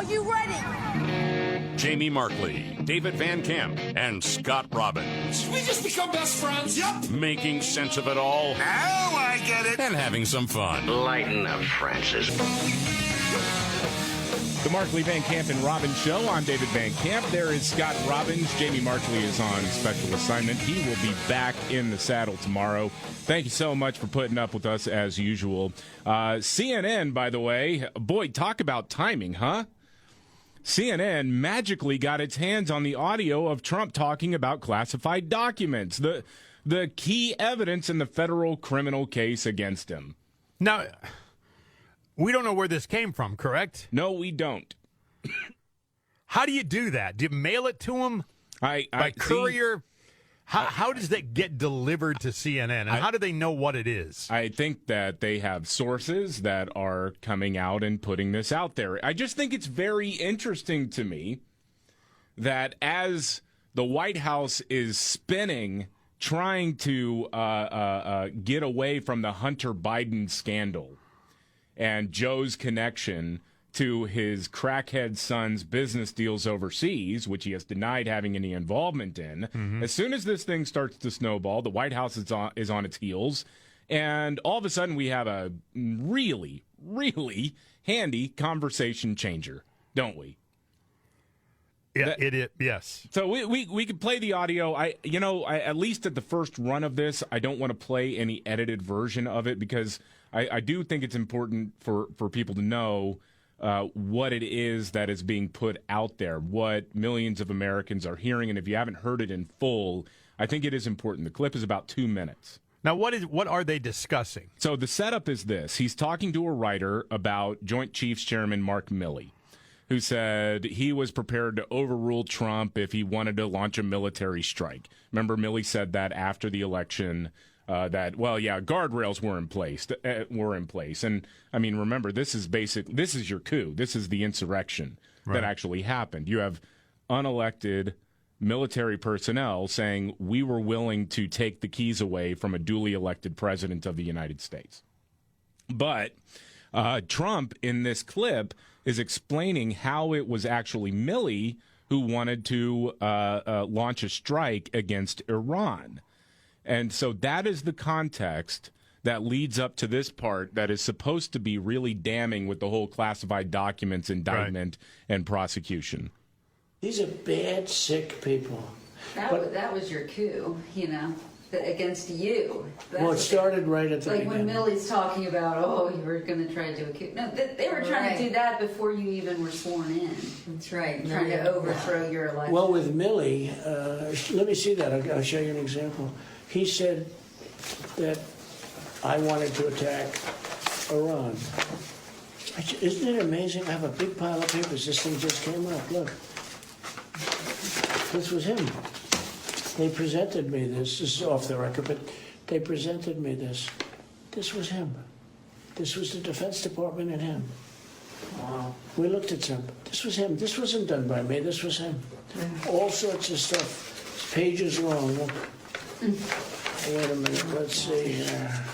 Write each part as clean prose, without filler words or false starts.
you ready? Jamie Markley, David Van Camp, and Scott Robbins. We just become best friends. Yep. Making sense of it all. Now I get it. And having some fun. Lighten up, Francis. The Markley, Van Camp, and Robbins Show. I'm David Van Camp. There is Scott Robbins. Jamie Markley is on special assignment. He will be back in the saddle tomorrow. Thank you so much for putting up with us as usual. CNN, by the way, boy, talk about timing, huh? CNN magically got its hands on the audio of Trump talking about classified documents, the key evidence in the federal criminal case against him. Now, we don't know where this came from, correct? No, we don't. How do you do that? Do you mail it to him by courier? How does that get delivered to CNN, and how do they know what it is? I think that they have sources that are coming out and putting this out there. I just think it's very interesting to me that as the White House is spinning, trying to get away from the Hunter Biden scandal and Joe's connection to his crackhead son's business deals overseas, which he has denied having any involvement in. Mm-hmm. As soon as this thing starts to snowball, the White House is on its heels, and all of a sudden we have a really, really handy conversation changer, don't we? Yeah, yes. So we could play the audio. I at least at the first run of this, I don't want to play any edited version of it because I do think it's important for people to know what it is that is being put out there, what millions of Americans are hearing. And if you haven't heard it in full, I think it is important. The clip is about 2 minutes. Now, what are they discussing? So the setup is this. He's talking to a writer about Joint Chiefs Chairman Mark Milley, who said he was prepared to overrule Trump if he wanted to launch a military strike. Remember, Milley said that after the election, guardrails were in place. And, I mean, remember, this is your coup. This is the insurrection that actually happened. You have unelected military personnel saying we were willing to take the keys away from a duly elected president of the United States. But Trump, in this clip, is explaining how it was actually Milley who wanted to launch a strike against Iran. And so that is the context that leads up to this part that is supposed to be really damning with the whole classified documents indictment and prosecution. These are bad, sick people. That was your coup, against you. It started right at the beginning. When Milley's talking about, you were going to try to do a coup. No, they were trying to do that before you even were sworn in. That's right. Trying to overthrow your election. Well, with Milley, let me see that. I'll show you an example. He said that I wanted to attack Iran. Isn't it amazing? I have a big pile of papers. This thing just came up. Look. This was him. They presented me this. This is off the record, but they presented me this. This was him. This was the Defense Department and him. Wow. We looked at him. This was him. This wasn't done by me. This was him. All sorts of stuff. It's pages long. Look. Wait a minute. Let's see here.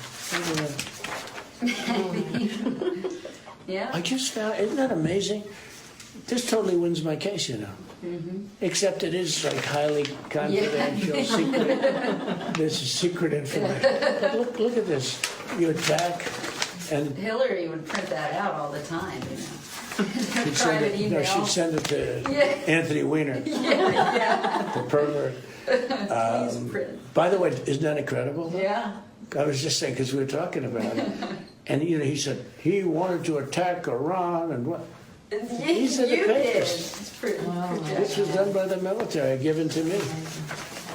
Yeah. I just found, isn't that amazing? This totally wins my case, Mm-hmm. Except it is like highly confidential, secret. This is secret information. But look at this. You attack, and Hillary would print that out all the time. She'd send it to Anthony Weiner, the pervert. By the way, isn't that incredible? Yeah. I was just saying because we were talking about it, and he said he wanted to attack Iran and what. These are the papers. This was done by the military, given to me.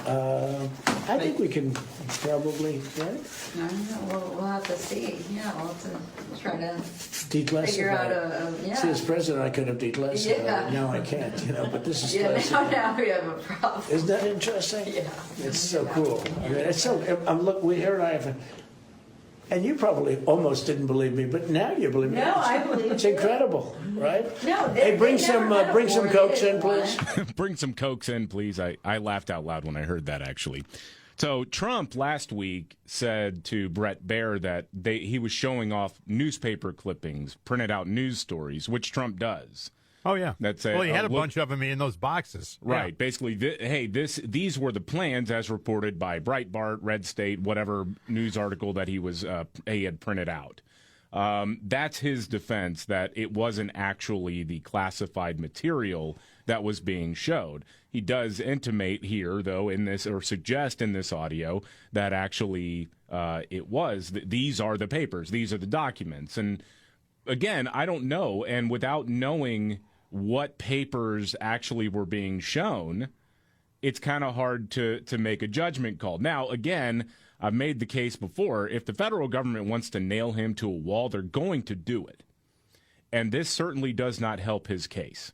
I think we can probably, right? We'll have to see. Yeah, we'll have to try to figure out a See, as president, I could have declassified. Now I can't, but this is classified. Now we have a problem. Isn't that interesting? Yeah. It's so cool. I mean, it's so. Here and I have. And you probably almost didn't believe me, but now you believe me. No, I believe it's incredible, right? No, hey, bring some Cokes in, please. Bring some Cokes in, please. I laughed out loud when I heard that, actually. So Trump last week said to Brett Baer that he was showing off newspaper clippings, printed out news stories, which Trump does. Oh, yeah. That's well, he had a bunch of them in those boxes. Right. Yeah. Basically, these were the plans as reported by Breitbart, Red State, whatever news article that he had printed out. That's his defense, that it wasn't actually the classified material that was being showed. He does intimate here, though, in this, or suggest in this audio, that actually it was. These are the papers. These are the documents. And again, I don't know. And without knowing what papers actually were being shown, it's kind of hard to make a judgment call. Now, again, I've made the case before. If the federal government wants to nail him to a wall, they're going to do it. And this certainly does not help his case.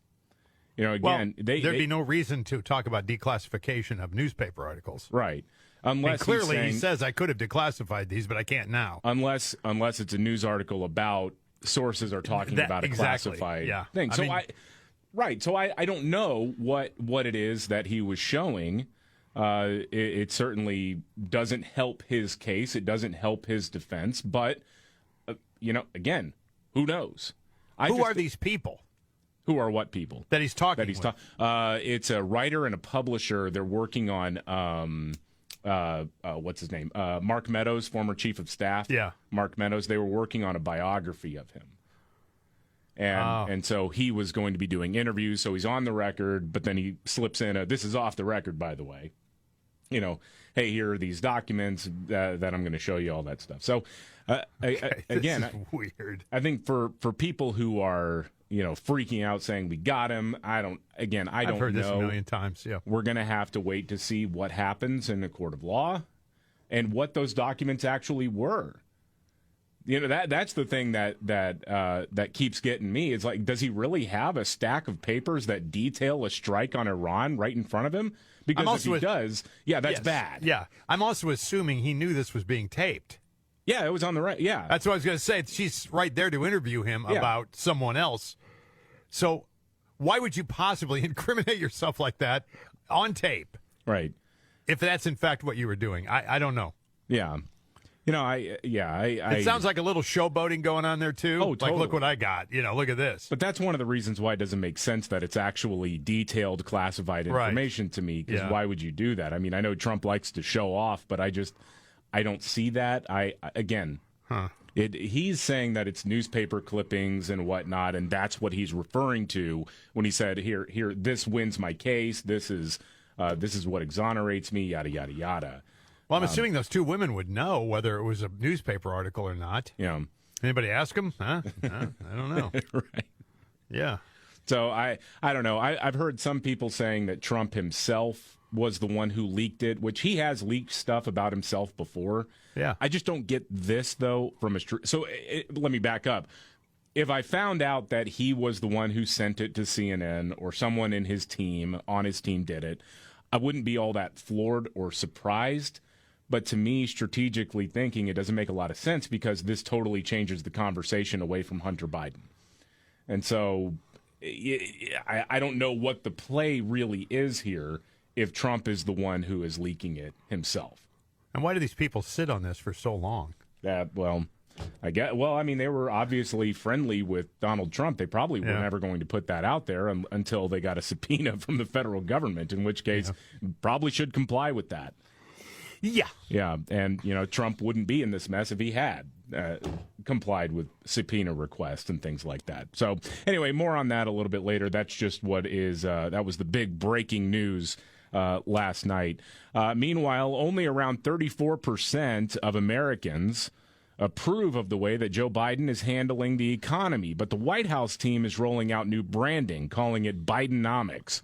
You know, again, there'd be no reason to talk about declassification of newspaper articles. Right. Unless clearly he says I could have declassified these, but I can't now. Unless it's a news article about sources are talking about a classified thing. So I don't know what it is that he was showing. It certainly doesn't help his case. It doesn't help his defense. But, again, who knows? Who are these people? Who are what people? That he's talking with? It's a writer and a publisher. They're working on, what's his name? Mark Meadows, former chief of staff. Yeah. Mark Meadows. They were working on a biography of him. And so he was going to be doing interviews, so he's on the record, but then he slips in this is off the record, by the way. Hey, here are these documents that I'm going to show you, all that stuff. So, again, this is weird. I think for people who are, freaking out saying we got him, I don't know. I've heard this a million times, yeah. We're going to have to wait to see what happens in the court of law and what those documents actually were. That's the thing that keeps getting me. It's like, does he really have a stack of papers that detail a strike on Iran right in front of him? Because if he does, that's bad. Yeah. I'm also assuming he knew this was being taped. Yeah, it was on the right. Yeah. That's what I was going to say. She's right there to interview him about someone else. So why would you possibly incriminate yourself like that on tape? Right. If that's in fact what you were doing. I don't know. Yeah. It sounds like a little showboating going on there, too. Oh, totally. Like, look what I got. Look at this. But that's one of the reasons why it doesn't make sense that it's actually detailed, classified information to me, because why would you do that? I mean, I know Trump likes to show off, but I don't see that. He's saying that it's newspaper clippings and whatnot, and that's what he's referring to when he said, here, this wins my case, this is what exonerates me, yada, yada, yada. Well, I'm assuming those two women would know whether it was a newspaper article or not. Yeah. Anybody ask them? Huh? I don't know. Right. Yeah. So I don't know. I've heard some people saying that Trump himself was the one who leaked it, which he has leaked stuff about himself before. Yeah. I just don't get this, though, from let me back up. If I found out that he was the one who sent it to CNN or someone on his team did it, I wouldn't be all that floored or surprised. But to me, strategically thinking, it doesn't make a lot of sense because this totally changes the conversation away from Hunter Biden. And so I don't know what the play really is here if Trump is the one who is leaking it himself. And why do these people sit on this for so long? They were obviously friendly with Donald Trump. They probably were never going to put that out there until they got a subpoena from the federal government, in which case probably should comply with that. Yeah. Yeah, and, Trump wouldn't be in this mess if he had complied with subpoena requests and things like that. So, anyway, more on that a little bit later. That's just that was the big breaking news last night. Meanwhile, only around 34% of Americans approve of the way that Joe Biden is handling the economy, but the White House team is rolling out new branding, calling it Bidenomics.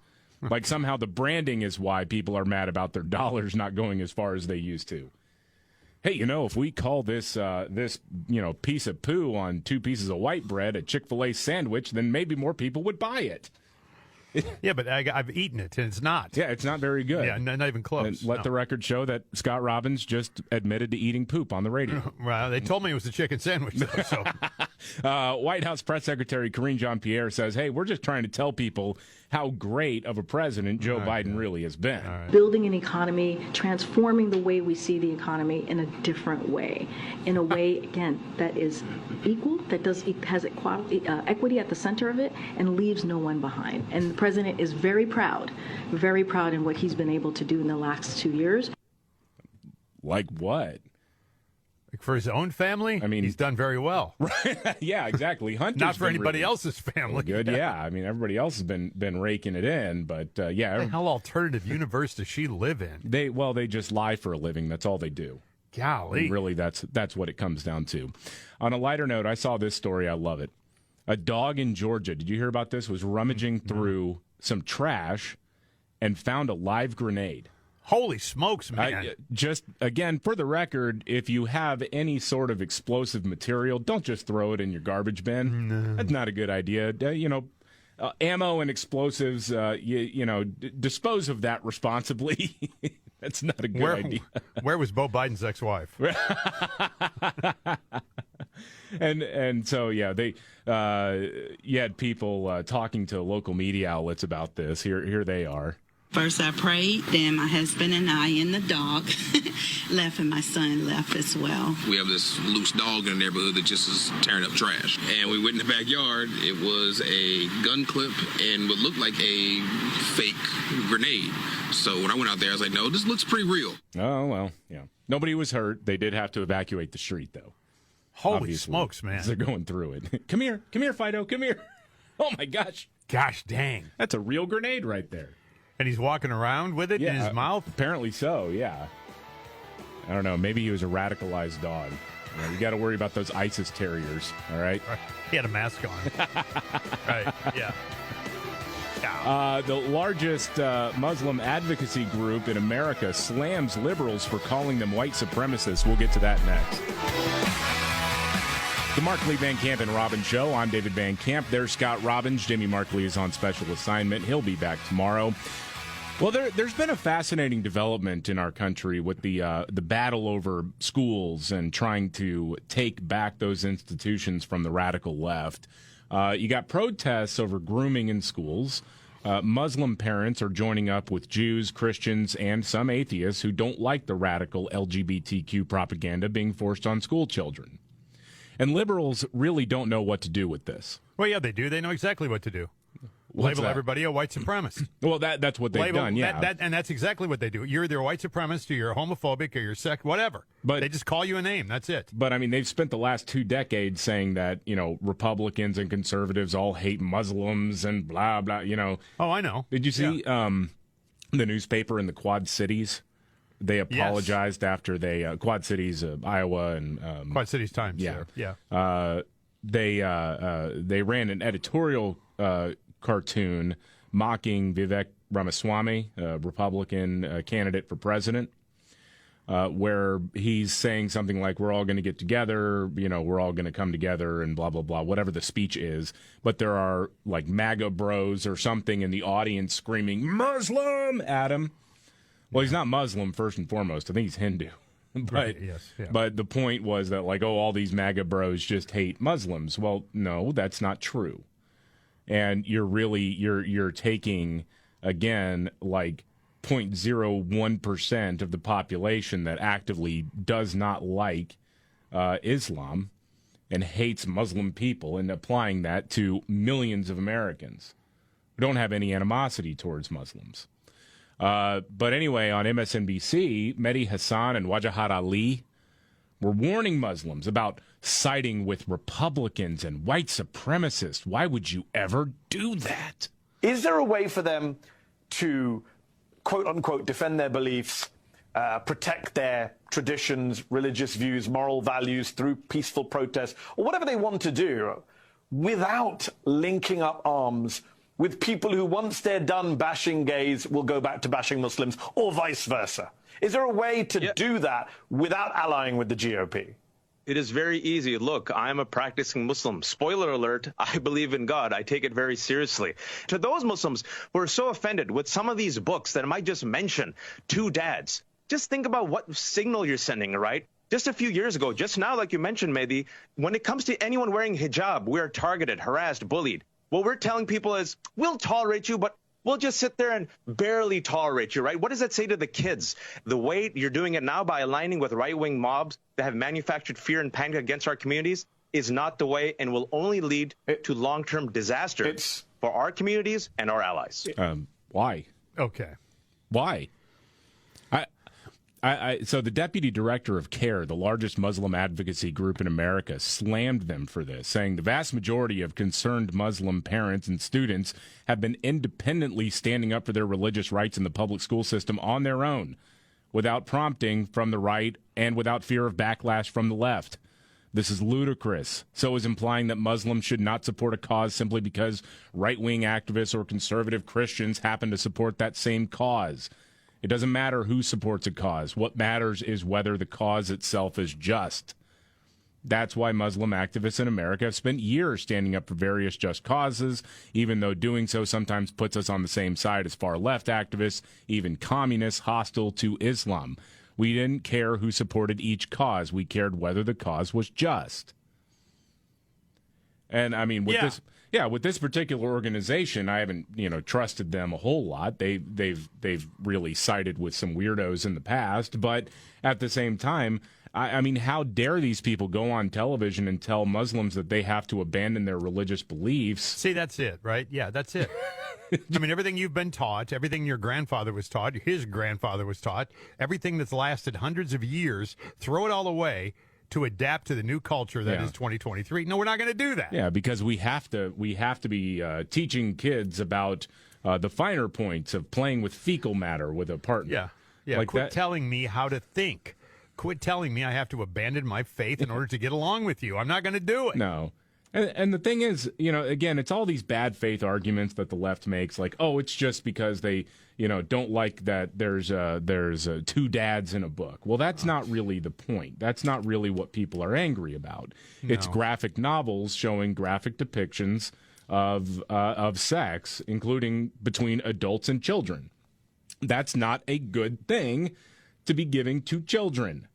Like somehow the branding is why people are mad about their dollars not going as far as they used to. Hey, if we call this piece of poo on 2 pieces of white bread a Chick-fil-A sandwich, then maybe more people would buy it. Yeah, but I've eaten it, and it's not. Yeah, it's not very good. Yeah, not even close. And let the record show that Scott Robbins just admitted to eating poop on the radio. Well, they told me it was a chicken sandwich, though, so. White House Press Secretary Karine Jean-Pierre says, hey, we're just trying to tell people how great of a president Joe Biden really has been. Building an economy, transforming the way we see the economy in a different way, in a way, again, that is equal, that has equity at the center of it, and leaves no one behind. And the president is very proud in what he's been able to do in the last 2 years. Like what? For his own family, I mean, he's done very well. Right? Yeah, exactly. Hunter's not for anybody else's family. Good, yeah. I mean, everybody else has been raking it in, but yeah. What the hell alternative universe does she live in? They just lie for a living. That's all they do. Golly. And really, that's what it comes down to. On a lighter note, I saw this story. I love it. A dog in Georgia, did you hear about this? Was rummaging through some trash and found a live grenade. Holy smokes, man. Just, again, for the record, if you have any sort of explosive material, don't just throw it in your garbage bin. No. That's not a good idea. Ammo and explosives, dispose of that responsibly. That's not a good idea. Where was Beau Biden's ex-wife? And so, yeah, you had people talking to local media outlets about this. Here they are. First I prayed, then my husband and I and the dog left, and my son left as well. We have this loose dog in the neighborhood that just is tearing up trash. And we went in the backyard. It was a gun clip and what looked like a fake grenade. So when I went out there, I was like, no, this looks pretty real. Oh, well, yeah. Nobody was hurt. They did have to evacuate the street, though. Holy Obviously, smokes, man. They're going through it. Come here, Fido, come here. Oh, my gosh. Gosh dang. That's a real grenade right there. And he's walking around with it in his mouth? Apparently so, yeah. I don't know. Maybe he was a radicalized dog. You got to worry about those ISIS terriers, all right? He had a mask on. Right, yeah. The largest Muslim advocacy group in America slams liberals for calling them white supremacists. We'll get to that next. The Markley, Van Camp, and Robbins Show. I'm David Van Camp. There's Scott Robbins. Jimmy Markley is on special assignment. He'll be back tomorrow. Well, there's been a fascinating development in our country with the battle over schools and trying to take back those institutions from the radical left. You got protests over grooming in schools. Muslim parents are joining up with Jews, Christians, and some atheists who don't like the radical LGBTQ propaganda being forced on school children. And liberals really don't know what to do with this. Well, yeah, they do. They know exactly what to do. Label everybody a white supremacist. Well, that's what they've done, yeah. And that's exactly what they do. You're either a white supremacist or you're homophobic or you're whatever. But they just call you a name. That's it. But, I mean, they've spent the last 2 decades saying that, Republicans and conservatives all hate Muslims and blah, blah, Oh, I know. Did you see the newspaper in the Quad Cities? They apologized after they Quad Cities, Iowa, and Quad Cities Times. Yeah. They ran an editorial cartoon mocking Vivek Ramaswamy, a Republican candidate for president, where he's saying something like, "We're all going to get together, we're all going to come together," and blah blah blah, whatever the speech is. But there are like MAGA bros or something in the audience screaming "Muslim" at him. Well, he's not Muslim, first and foremost. I think he's Hindu. But, right, yes, yeah. But the point was that, all these MAGA bros just hate Muslims. Well, no, that's not true. And you're taking, again, 0.01% of the population that actively does not like Islam and hates Muslim people and applying that to millions of Americans who don't have any animosity towards Muslims. But anyway, on MSNBC, Mehdi Hassan and Wajahat Ali were warning Muslims about siding with Republicans and white supremacists. Why would you ever do that? Is there a way for them to, quote unquote, defend their beliefs, protect their traditions, religious views, moral values through peaceful protest, or whatever they want to do, without linking up arms with people who, once they're done bashing gays, will go back to bashing Muslims, or vice versa? Is there a way to do that without allying with the GOP? It is very easy. Look, I'm a practicing Muslim. Spoiler alert, I believe in God. I take it very seriously. To those Muslims who are so offended with some of these books that I might just mention, two dads, just think about what signal you're sending, right? Just a few years ago, just now, like you mentioned, Mehdi, when it comes to anyone wearing hijab, we are targeted, harassed, bullied. What we're telling people is, we'll tolerate you, but we'll just sit there and barely tolerate you, right? What does that say to the kids? The way you're doing it now by aligning with right-wing mobs that have manufactured fear and panic against our communities is not the way and will only lead to long-term disaster for our communities and our allies. Why? Okay. Why? So the deputy director of CARE, the largest Muslim advocacy group in America, slammed them for this, saying the vast majority of concerned Muslim parents and students have been independently standing up for their religious rights in the public school system on their own, without prompting from the right and without fear of backlash from the left. This is ludicrous. So is implying that Muslims should not support a cause simply because right-wing activists or conservative Christians happen to support that same cause. It doesn't matter who supports a cause. What matters is whether the cause itself is just. That's why Muslim activists in America have spent years standing up for various just causes, even though doing so sometimes puts us on the same side as far-left activists, even communists hostile to Islam. We didn't care who supported each cause. We cared whether the cause was just. And, I mean, with this particular organization, I haven't, trusted them a whole lot. They've really sided with some weirdos in the past, but at the same time, I mean, how dare these people go on television and tell Muslims that they have to abandon their religious beliefs? See, that's it, right? Yeah, that's it. I mean, everything you've been taught, everything your grandfather was taught, his grandfather was taught, everything that's lasted hundreds of years, throw it all away to adapt to the new culture that is 2023. No, we're not going to do that. Yeah, because we have to be teaching kids about the finer points of playing with fecal matter with a partner. Yeah. Like quit telling me how to think. Quit telling me I have to abandon my faith in order to get along with you. I'm not going to do it. No. And the thing is, again, it's all these bad faith arguments that the left makes, like, oh, it's just because they, don't like that there's two dads in a book. Well, that's not really the point. That's not really what people are angry about. No. It's graphic novels showing graphic depictions of sex, including between adults and children. That's not a good thing to be giving to children.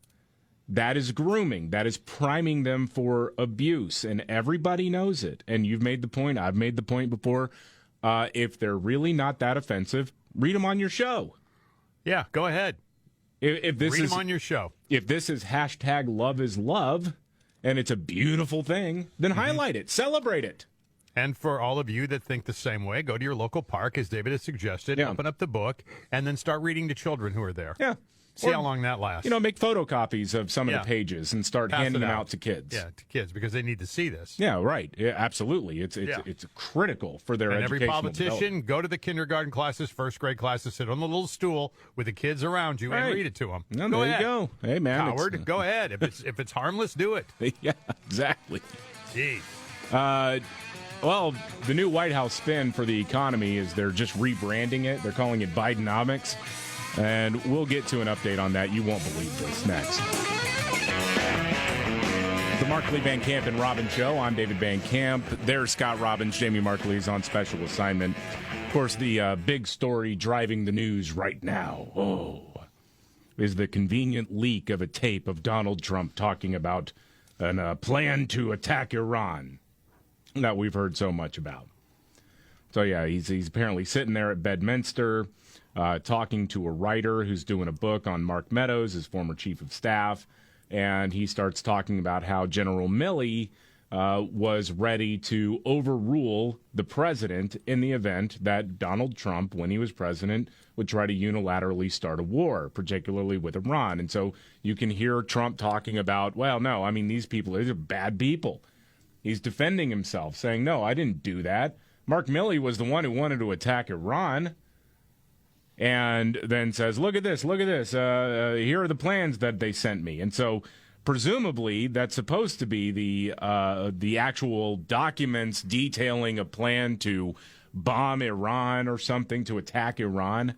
That is grooming. That is priming them for abuse, and everybody knows it. And you've made the point. I've made the point before. If they're really not that offensive, read them on your show. Yeah, go ahead. If this read them on your show. If this is hashtag love is love, and it's a beautiful thing, then highlight it. Celebrate it. And for all of you that think the same way, go to your local park, as David has suggested, open up the book, and then start reading to children who are there. Yeah. See how long that lasts. Make photocopies of some of the pages and start handing them out to kids. Yeah, to kids, because they need to see this. Yeah, right. Yeah, absolutely. It's critical for their educational every politician, go to the kindergarten classes, first grade classes, sit on the little stool with the kids around you and read it to them. No, there you go. Hey, man. Howard, go ahead. If it's harmless, do it. Yeah, exactly. Jeez. Well, the new White House spin for the economy is they're just rebranding it. They're calling it Bidenomics. And we'll get to an update on that. You won't believe this next. The Markley, Van Camp, and Robbins Show. I'm David Van Camp. There's Scott Robbins. Jamie Markley is on special assignment. Of course, the big story driving the news right now is the convenient leak of a tape of Donald Trump talking about a plan to attack Iran that we've heard so much about. So, yeah, he's apparently sitting there at Bedminster talking to a writer who's doing a book on Mark Meadows, his former chief of staff, and he starts talking about how General Milley was ready to overrule the president in the event that Donald Trump, when he was president, would try to unilaterally start a war, particularly with Iran. And so you can hear Trump talking about, well, no, I mean, these are bad people. He's defending himself, saying, no, I didn't do that. Mark Milley was the one who wanted to attack Iran. And then says, look at this. Here are the plans that they sent me. And so presumably that's supposed to be the actual documents detailing a plan to bomb Iran or something, to attack Iran.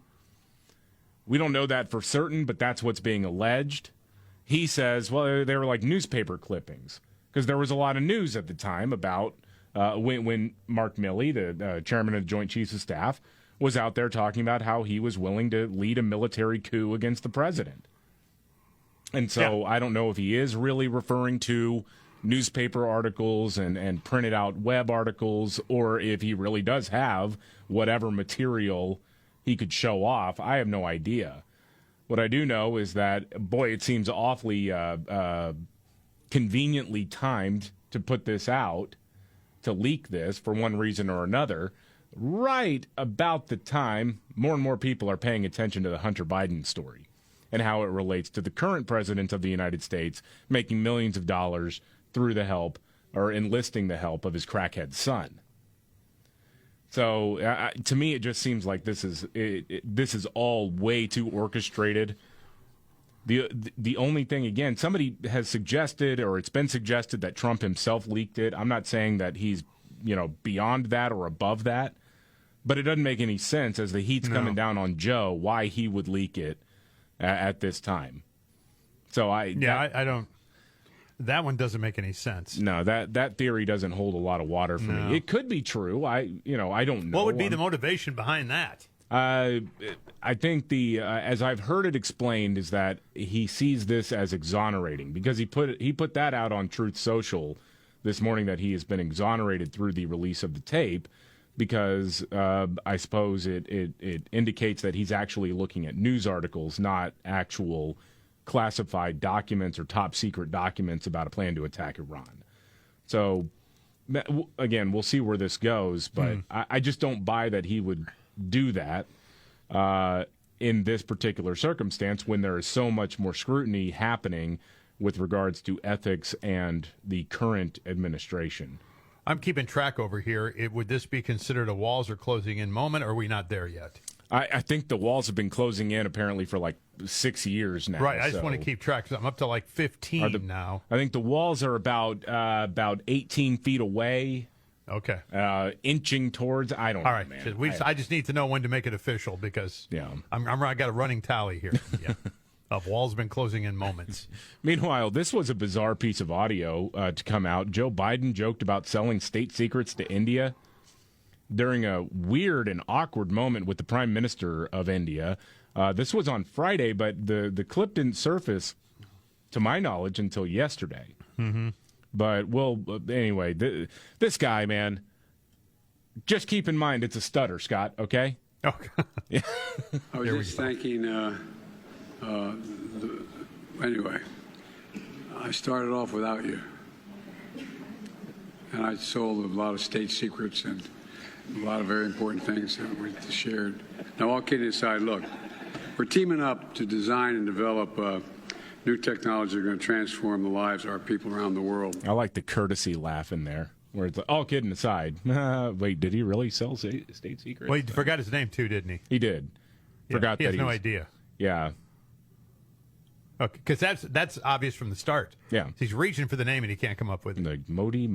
We don't know that for certain, but that's what's being alleged. he says, well, they were like newspaper clippings because there was a lot of news at the time about when Mark Milley, the chairman of the Joint Chiefs of Staff, was out there talking about how he was willing to lead a military coup against the president. And so I don't know if he is really referring to newspaper articles and printed out web articles, or if he really does have whatever material he could show off. I have no idea. What I do know is that, boy, it seems awfully conveniently timed to put this out, to leak this for one reason or another, right about the time more and more people are paying attention to the Hunter Biden story and how it relates to the current president of the United States making millions of dollars through the help or enlisting the help of his crackhead son. So to me, it just seems like this is all way too orchestrated. The only thing, again, somebody has suggested, or it's been suggested, that Trump himself leaked it. I'm not saying that he's beyond that or above that, but it doesn't make any sense as the heat's coming down on Joe why he would leak it at this time. So I don't. That one doesn't make any sense. No, that theory doesn't hold a lot of water for me. It could be true. I don't know. What would be the motivation behind that? I think as I've heard it explained, is that he sees this as exonerating because he put that out on Truth Social this morning, that he has been exonerated through the release of the tape, because I suppose it indicates that he's actually looking at news articles, not actual classified documents or top secret documents about a plan to attack Iran. So again, we'll see where this goes, but I just don't buy that he would do that in this particular circumstance when there is so much more scrutiny happening with regards to ethics and the current administration. I'm keeping track over here. Would this be considered a walls are closing in moment, or are we not there yet? I think the walls have been closing in apparently for like 6 years now. Right, I just want to keep track. I'm up to like 15 now. I think the walls are about 18 feet away. Okay. Inching towards, I don't know, man. I just need to know when to make it official, because I got a running tally here. Yeah. Of walls been closing in moments. Meanwhile, this was a bizarre piece of audio to come out. Joe Biden joked about selling state secrets to India during a weird and awkward moment with the Prime Minister of India. This was on Friday, but the clip didn't surface, to my knowledge, until yesterday. Mm-hmm. But, anyway, this guy, man, just keep in mind it's a stutter, Scott, okay? Oh, yeah. I was just thanking, anyway, I started off without you. And I sold a lot of state secrets and a lot of very important things that we shared. Now, all kidding aside, look, we're teaming up to design and develop new technology that are going to transform the lives of our people around the world. I like the courtesy laugh in there, where it's like, all kidding aside. Wait, did he really sell state secrets? Well, he forgot his name too, didn't he? He did. Forgot he that has no idea. Yeah. Okay, because that's obvious from the start. Yeah. He's reaching for the name and he can't come up with it. Like Monique,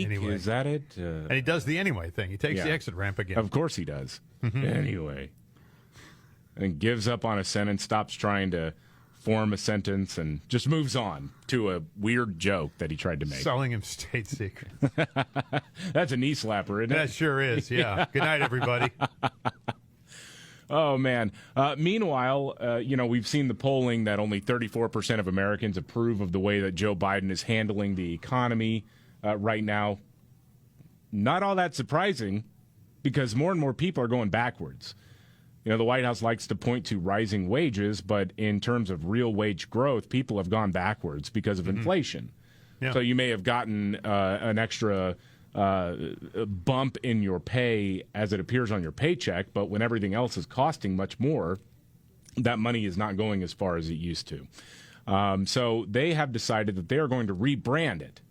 anyway. Is that it? And he does the anyway thing. He takes the exit ramp again. Of course he does. Anyway. And gives up on a sentence, stops trying to form a sentence, and just moves on to a weird joke that he tried to make. Selling him state secrets. That's a knee slapper, isn't it? That sure is, yeah. Good night, everybody. Oh, man. Meanwhile, we've seen the polling that only 34% of Americans approve of the way that Joe Biden is handling the economy right now. Not all that surprising, because more and more people are going backwards. The White House likes to point to rising wages, but in terms of real wage growth, people have gone backwards because of inflation. Yeah. So you may have gotten an extra bump in your pay as it appears on your paycheck, but when everything else is costing much more, that money is not going as far as it used to. So they have decided that they are going to rebrand it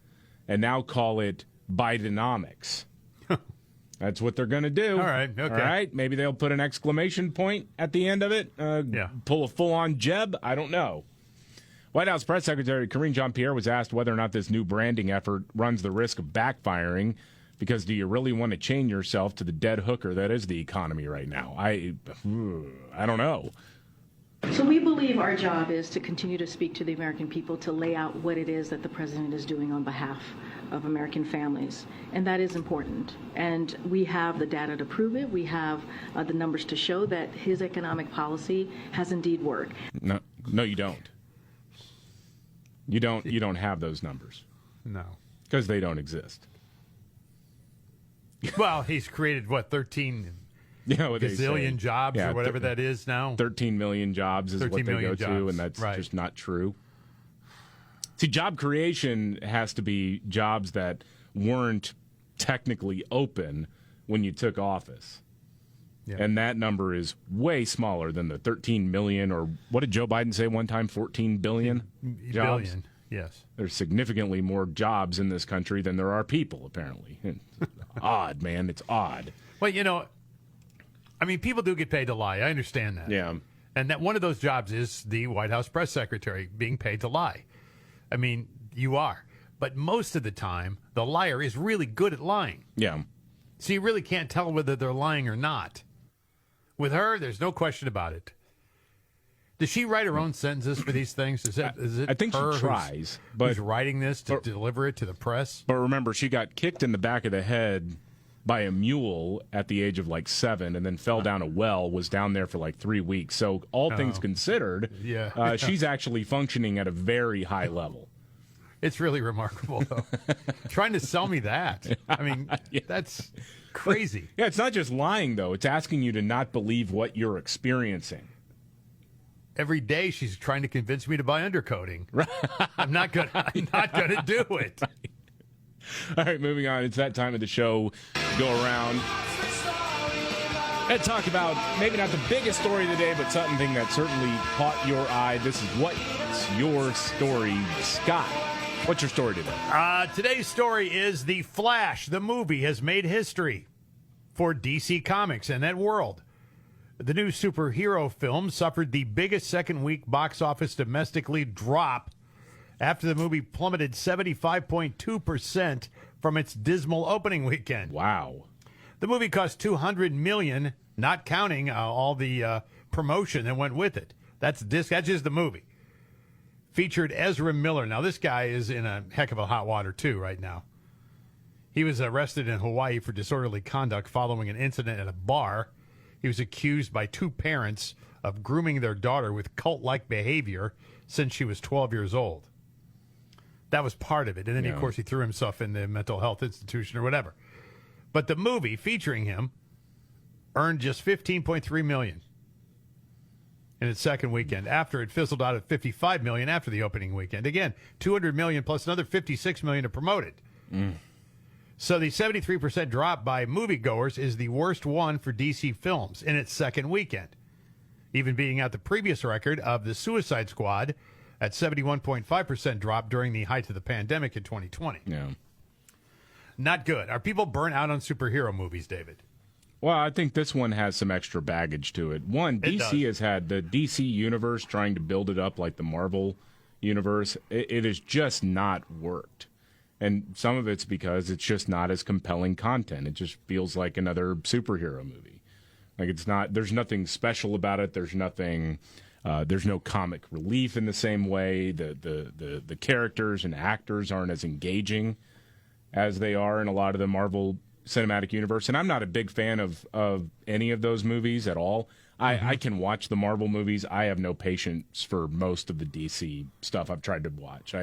and now call it Bidenomics. That's what they're going to do. All right, okay. All right, maybe they'll put an exclamation point at the end of it. Pull a full-on Jeb. I don't know. White House Press Secretary Karine Jean-Pierre was asked whether or not this new branding effort runs the risk of backfiring, because do you really want to chain yourself to the dead hooker that is the economy right now? I don't know. So we believe our job is to continue to speak to the American people, to lay out what it is that the president is doing on behalf of American families. And that is important. And we have the data to prove it. We have the numbers to show that his economic policy has indeed worked. No, you don't. You don't have those numbers. No. Because they don't exist. Well, he's created, 13 gazillion jobs or whatever that is now? 13 million jobs is what they go to, and that's just not true. See, job creation has to be jobs that weren't technically open when you took office. Yeah. And that number is way smaller than the 13 million, or what did Joe Biden say one time, 14 billion jobs? Billion, yes. There's significantly more jobs in this country than there are people, apparently. Odd, man. It's odd. Well, people do get paid to lie. I understand that. Yeah. And that one of those jobs is the White House press secretary, being paid to lie. I mean, you are. But most of the time, the liar is really good at lying. Yeah. So you really can't tell whether they're lying or not. With her, there's no question about it. Does she write her own sentences for these things? Is it I think her she tries. who's writing this to deliver it to the press? But remember, she got kicked in the back of the head by a mule at the age of 7 and then fell down a well, was down there for 3 weeks. So all things considered, she's actually functioning at a very high level. It's really remarkable, though. Trying to sell me that. I mean, that's crazy. Yeah, it's not just lying, though. It's asking you to not believe what you're experiencing. Every day she's trying to convince me to buy undercoating. I'm not going to do it. All right, moving on. It's that time of the show. Go around and talk about maybe not the biggest story of the day, but something that certainly caught your eye. This is What's Your Story, Scott. What's your story today? Today's story is The Flash. The movie has made history for DC Comics and that world. The new superhero film suffered the biggest second-week box office domestically drop after the movie plummeted 75.2% from its dismal opening weekend. Wow. The movie cost $200 million, not counting all the promotion that went with it. That's just the movie. Featured Ezra Miller. Now, this guy is in a heck of a hot water, too, right now. He was arrested in Hawaii for disorderly conduct following an incident at a bar. He was accused by two parents of grooming their daughter with cult-like behavior since she was 12 years old. That was part of it. And then, of course, he threw himself in the mental health institution or whatever. But the movie featuring him earned just $15.3 million in its second weekend, after it fizzled out at $55 million after the opening weekend. Again, $200 million plus another $56 million to promote it. So the 73% drop by moviegoers is the worst one for DC Films in its second weekend, even beating out the previous record of The Suicide Squad at 71.5% drop during the height of the pandemic in 2020. Yeah. Not good. Are people burnt out on superhero movies, David? Well, I think this one has some extra baggage to it. One, DC has had the DC universe trying to build it up like the Marvel universe. It has just not worked. And some of it's because it's just not as compelling content. It just feels like another superhero movie. Like it's not, there's nothing special about it. There's nothing, there's no comic relief in the same way. The characters and actors aren't as engaging as they are in a lot of the Marvel Cinematic Universe. And I'm not a big fan of any of those movies at all. I can watch the Marvel movies. I have no patience for most of the DC stuff I've tried to watch.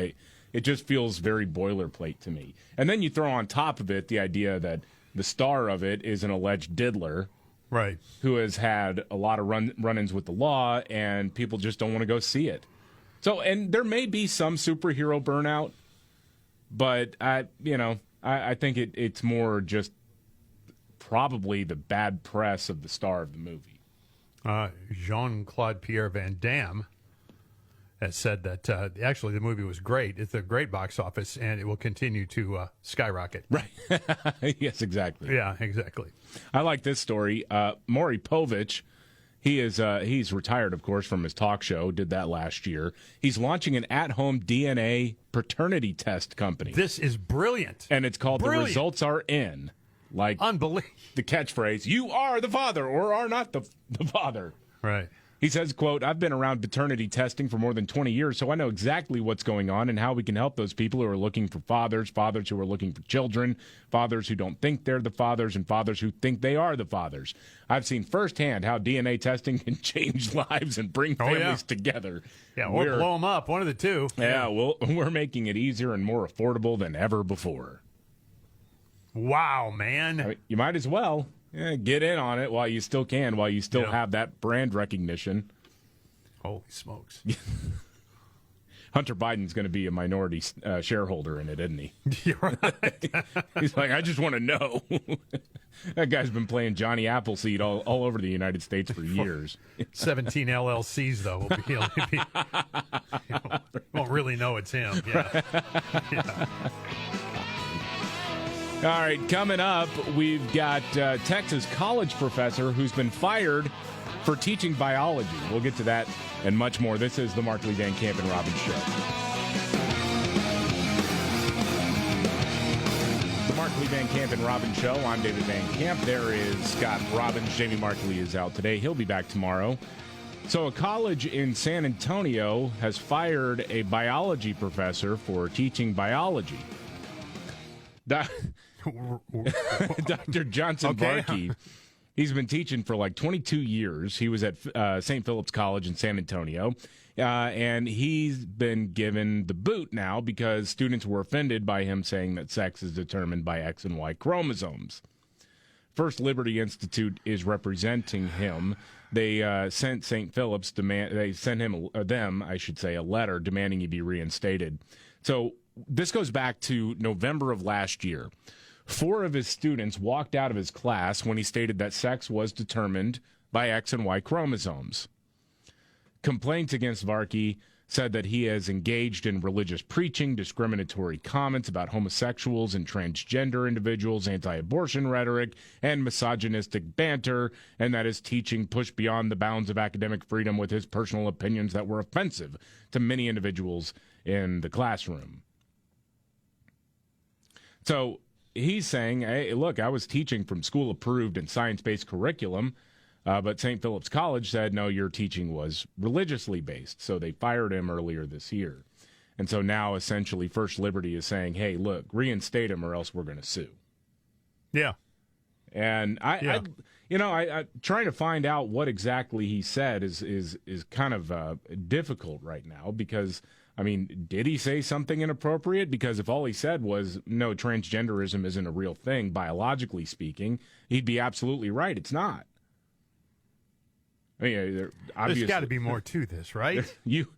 It just feels very boilerplate to me. And then you throw on top of it the idea that the star of it is an alleged diddler, right? Who has had a lot of run-ins with the law, and people just don't want to go see it. So, and there may be some superhero burnout, but I think it's more just probably the bad press of the star of the movie. Jean-Claude Pierre Van Damme has said that actually the movie was great. It's a great box office, and it will continue to skyrocket. Right. Yes, exactly. Yeah, exactly. I like this story. Maury Povich, he's retired, of course, from his talk show, did that last year. He's launching an at-home DNA paternity test company. This is brilliant. And it's called The Results Are In. Like unbelievable. The catchphrase, you are the father or are not the father. Right. He says, quote, "I've been around paternity testing for more than 20 years, so I know exactly what's going on and how we can help those people who are looking for fathers, fathers who are looking for children, fathers who don't think they're the fathers, and fathers who think they are the fathers. I've seen firsthand how DNA testing can change lives and bring families together. Yeah, or blow them up, one of the two. Yeah, well, we're making it easier and more affordable than ever before." Wow, man. I mean, you might as well. Get in on it while you still can, while you still have that brand recognition. Holy smokes. Hunter Biden's going to be a minority shareholder in it, isn't he? You're right. He's like, I just want to know. That guy's been playing Johnny Appleseed all over the United States for years. 17 LLCs, though, will be won't really know it's him. Yeah. All right, coming up, we've got Texas college professor who's been fired for teaching biology. We'll get to that and much more. This is the Markley, Van Camp, and Robbins Show. The Markley, Van Camp, and Robbins Show. I'm David Van Camp. There is Scott Robbins. Jamie Markley is out today. He'll be back tomorrow. So a college in San Antonio has fired a biology professor for teaching biology. Dr. Johnson Barkey, he's been teaching for like 22 years. He was at St. Philip's College in San Antonio, and he's been given the boot now because students were offended by him saying that sex is determined by X and Y chromosomes. First Liberty Institute is representing him. They sent St. Philip's they sent him a letter demanding he be reinstated. So this goes back to November of last year. 4 of his students walked out of his class when he stated that sex was determined by X and Y chromosomes. Complaints against Varkey said that he has engaged in religious preaching, discriminatory comments about homosexuals and transgender individuals, anti-abortion rhetoric, and misogynistic banter, and that his teaching pushed beyond the bounds of academic freedom with his personal opinions that were offensive to many individuals in the classroom. So he's saying, hey, look, I was teaching from school-approved and science-based curriculum, but St. Philip's College said, no, your teaching was religiously based. So they fired him earlier this year. And so now, essentially, First Liberty is saying, hey, look, reinstate him or else we're going to sue. Yeah. And I trying to find out what exactly he said is kind of difficult right now because, I mean, did he say something inappropriate? Because if all he said was, no, transgenderism isn't a real thing, biologically speaking, he'd be absolutely right. It's not. I mean, there's got to be more to this, right?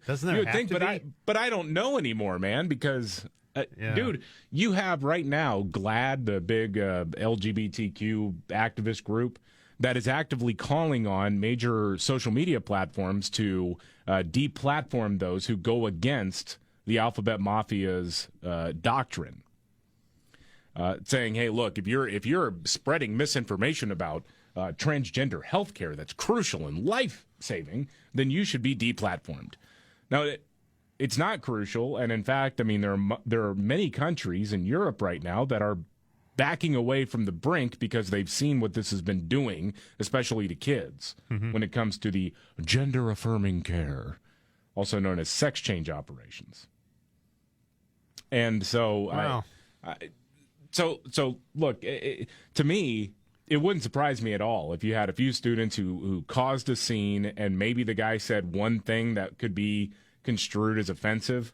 Doesn't there you would have think, to be? But I don't know anymore, man, because, dude, you have right now GLAAD, the big LGBTQ activist group, that is actively calling on major social media platforms to deplatform those who go against the Alphabet Mafia's doctrine, saying, "Hey, look, if you're spreading misinformation about transgender health care that's crucial and life-saving, then you should be deplatformed." Now, it's not crucial, and in fact, I mean, there are many countries in Europe right now that are backing away from the brink because they've seen what this has been doing, especially to kids, when it comes to the gender-affirming care, also known as sex change operations. And so, wow. So look, to me, it wouldn't surprise me at all if you had a few students who caused a scene and maybe the guy said one thing that could be construed as offensive,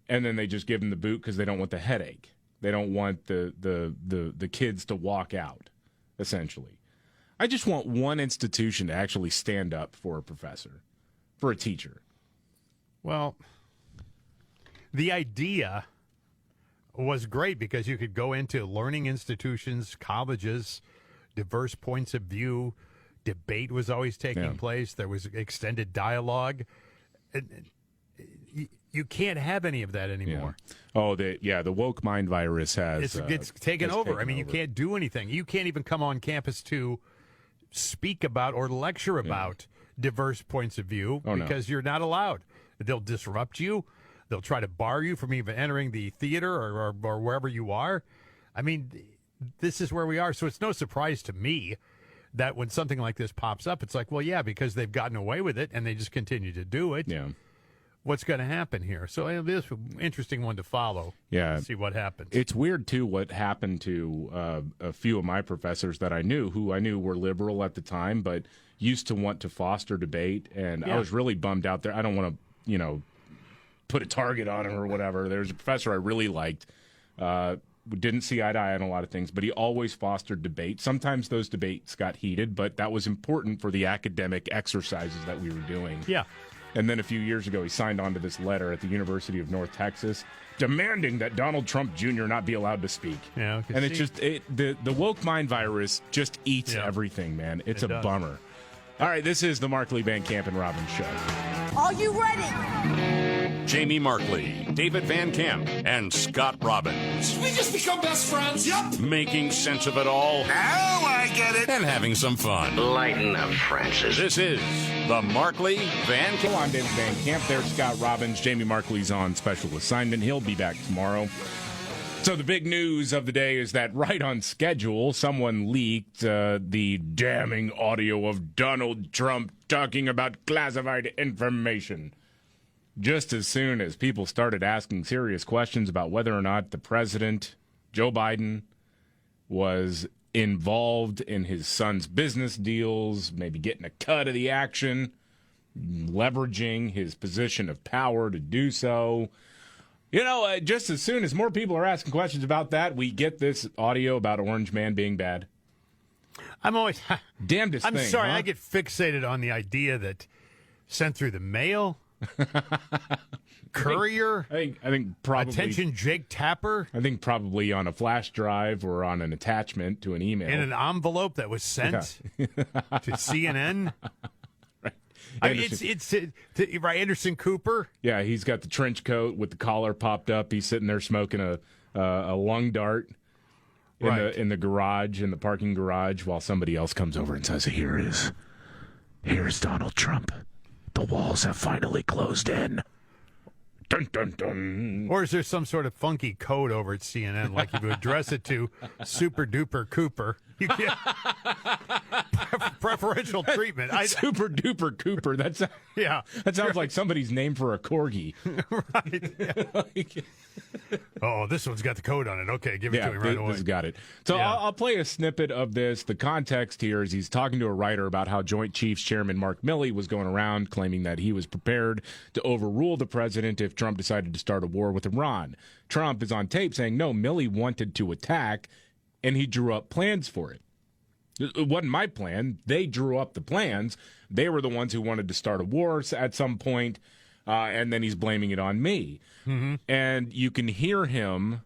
and then they just give him the boot because they don't want the headache. They don't want the kids to walk out, essentially. I just want one institution to actually stand up for a professor, for a teacher. Well, the idea was great because you could go into learning institutions, colleges, diverse points of view. Debate was always taking place. There was extended dialogue. You can't have any of that anymore. Yeah. Oh, the woke mind virus has it's taken over. I mean, you can't do anything. You can't even come on campus to speak about or lecture about diverse points of view because you're not allowed. They'll disrupt you. They'll try to bar you from even entering the theater or wherever you are. I mean, this is where we are. So it's no surprise to me that when something like this pops up, it's like, well, yeah, because they've gotten away with it and they just continue to do it. Yeah. What's going to happen here? So this is an interesting one to follow. Yeah. See what happens. It's weird, too, what happened to a few of my professors that I knew, who I knew were liberal at the time, but used to want to foster debate. And I was really bummed out there. I don't want to, put a target on him or whatever. There's a professor I really liked. Didn't see eye to eye on a lot of things, but he always fostered debate. Sometimes those debates got heated, but that was important for the academic exercises that we were doing. Yeah. And then a few years ago, he signed on to this letter at the University of North Texas demanding that Donald Trump Jr. not be allowed to speak. Yeah, and it's just the woke mind virus just eats everything, man. It's a bummer. All right, this is the Markley, Van Camp, and Robbins show. Are you ready? Jamie Markley, David Van Camp, and Scott Robbins. We just become best friends. Yep. Making sense of it all. Now I get it. And having some fun. Lighten up, Francis. This is the Markley, Van Camp. I'm David Van Camp. There's Scott Robbins. Jamie Markley's on special assignment. He'll be back tomorrow. So the big news of the day is that right on schedule, someone leaked the damning audio of Donald Trump talking about classified information. Just as soon as people started asking serious questions about whether or not the president, Joe Biden, was involved in his son's business deals, maybe getting a cut of the action, leveraging his position of power to do so. Just as soon as more people are asking questions about that, we get this audio about Orange Man being bad. I'm always damnedest thing. I'm sorry, huh? I get fixated on the idea that sent through the mail, courier. I think probably attention, Jake Tapper. I think probably on a flash drive or on an attachment to an email in an envelope that was sent to CNN. I mean, it's right, Anderson Cooper. Yeah, he's got the trench coat with the collar popped up. He's sitting there smoking a lung dart in the garage, in the parking garage, while somebody else comes over and says, "Here's Donald Trump. The walls have finally closed in." Dun, dun, dun. Or is there some sort of funky code over at CNN, like if you address it to Super Duper Cooper, you get preferential treatment? Super Duper Cooper. That sounds like somebody's name for a corgi. Right. Yeah. Oh, this one's got the code on it. Okay, give it to me right away. This has got it. So I'll play a snippet of this. The context here is he's talking to a writer about how Joint Chiefs Chairman Mark Milley was going around claiming that he was prepared to overrule the president if Trump decided to start a war with Iran. Trump is on tape saying, no, Milley wanted to attack, and he drew up plans for it. It wasn't my plan. They drew up the plans. They were the ones who wanted to start a war at some point, and then he's blaming it on me. Mm-hmm. And you can hear him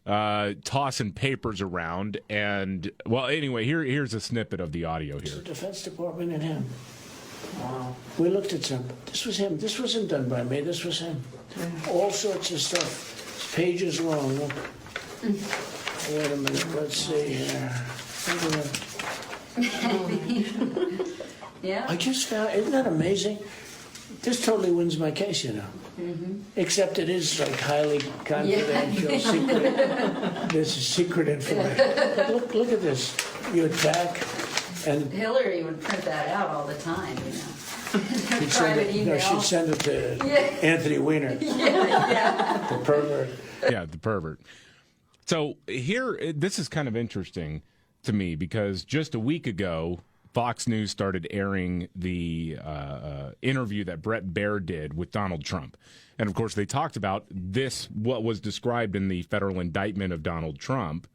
tossing papers around. And, well, anyway, here's a snippet of the audio here. The Defense Department and him. We looked at some. This was him. This wasn't done by me. This was him. All sorts of stuff. Pages long. Look. Wait a minute. Let's see here. Yeah. I just found, isn't that amazing? This totally wins my case, Mm-hmm. Except it is like highly confidential, secret. This is secret information. But look at this. You attack, and Hillary would print that out all the time, she'd send Private it, email. she'd send it to Anthony Weiner, the pervert. Yeah, the pervert. So here, this is kind of interesting to me because just a week ago, Fox News started airing the interview that Brett Baier did with Donald Trump. And, of course, they talked about this, what was described in the federal indictment of Donald Trump,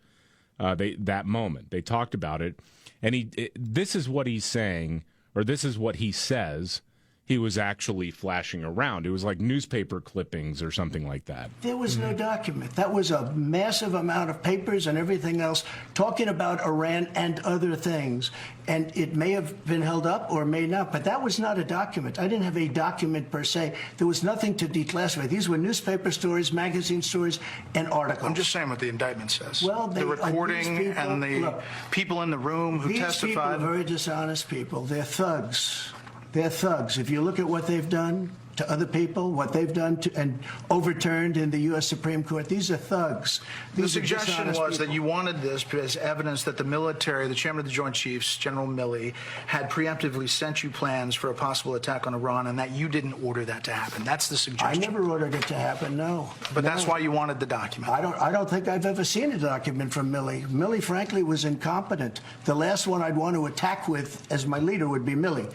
that moment. They talked about it. And this is what he's saying, or this is what he says he was actually flashing around. It was like newspaper clippings or something like that. There was no document. That was a massive amount of papers and everything else talking about Iran and other things. And it may have been held up or may not, but that was not a document. I didn't have a document per se. There was nothing to declassify. These were newspaper stories, magazine stories, and articles. I'm just saying what the indictment says. Well, the recording and the people in the room who testified. These people are very dishonest people. They're thugs. They're thugs. If you look at what they've done, to other people, what they've done and overturned in the U.S. Supreme Court. These are thugs. The suggestion was that you wanted this as evidence that the military, the chairman of the Joint Chiefs, General Milley, had preemptively sent you plans for a possible attack on Iran, and that you didn't order that to happen. That's the suggestion. I never ordered it to happen, no. But that's why you wanted the document. I don't think I've ever seen a document from Milley. Milley, frankly, was incompetent. The last one I'd want to attack with as my leader would be Milley.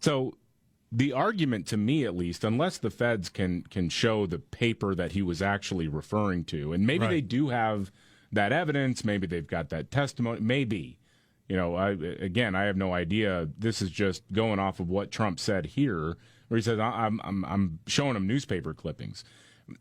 So the argument, to me at least, unless the feds can show the paper that he was actually referring to, and maybe they do have that evidence, maybe they've got that testimony, maybe. You know, I have no idea. This is just going off of what Trump said here, where he says, I'm showing him newspaper clippings.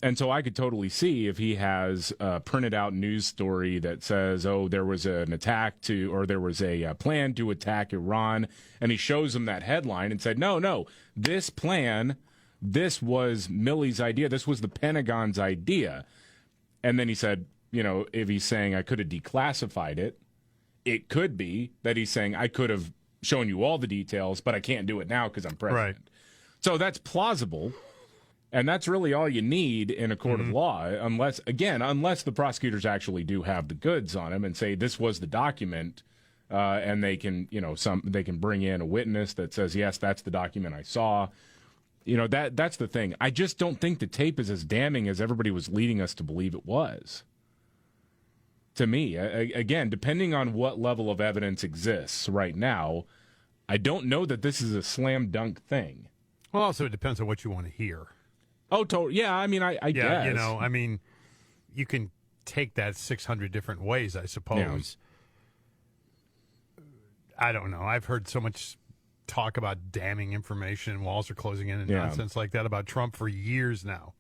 And so I could totally see if he has a printed out news story that says, oh, there was an attack or there was a plan to attack Iran, and he shows them that headline and said, no, this plan, this was Milley's idea, this was the Pentagon's idea. And then he said, you know, if he's saying I could have declassified it, it could be that he's saying I could have shown you all the details, but I can't do it now because I'm president. Right. So that's plausible. And that's really all you need in a court of law, unless the prosecutors actually do have the goods on him and say this was the document, and they can, they can bring in a witness that says yes, that's the document I saw. You know, that's the thing. I just don't think the tape is as damning as everybody was leading us to believe it was. To me, again, depending on what level of evidence exists right now, I don't know that this is a slam dunk thing. Well, also it depends on what you want to hear. Oh, totally. Yeah, I mean, I guess. You know, I mean, you can take that 600 different ways, I suppose. Yeah. I don't know. I've heard so much talk about damning information and walls are closing in and nonsense like that about Trump for years now.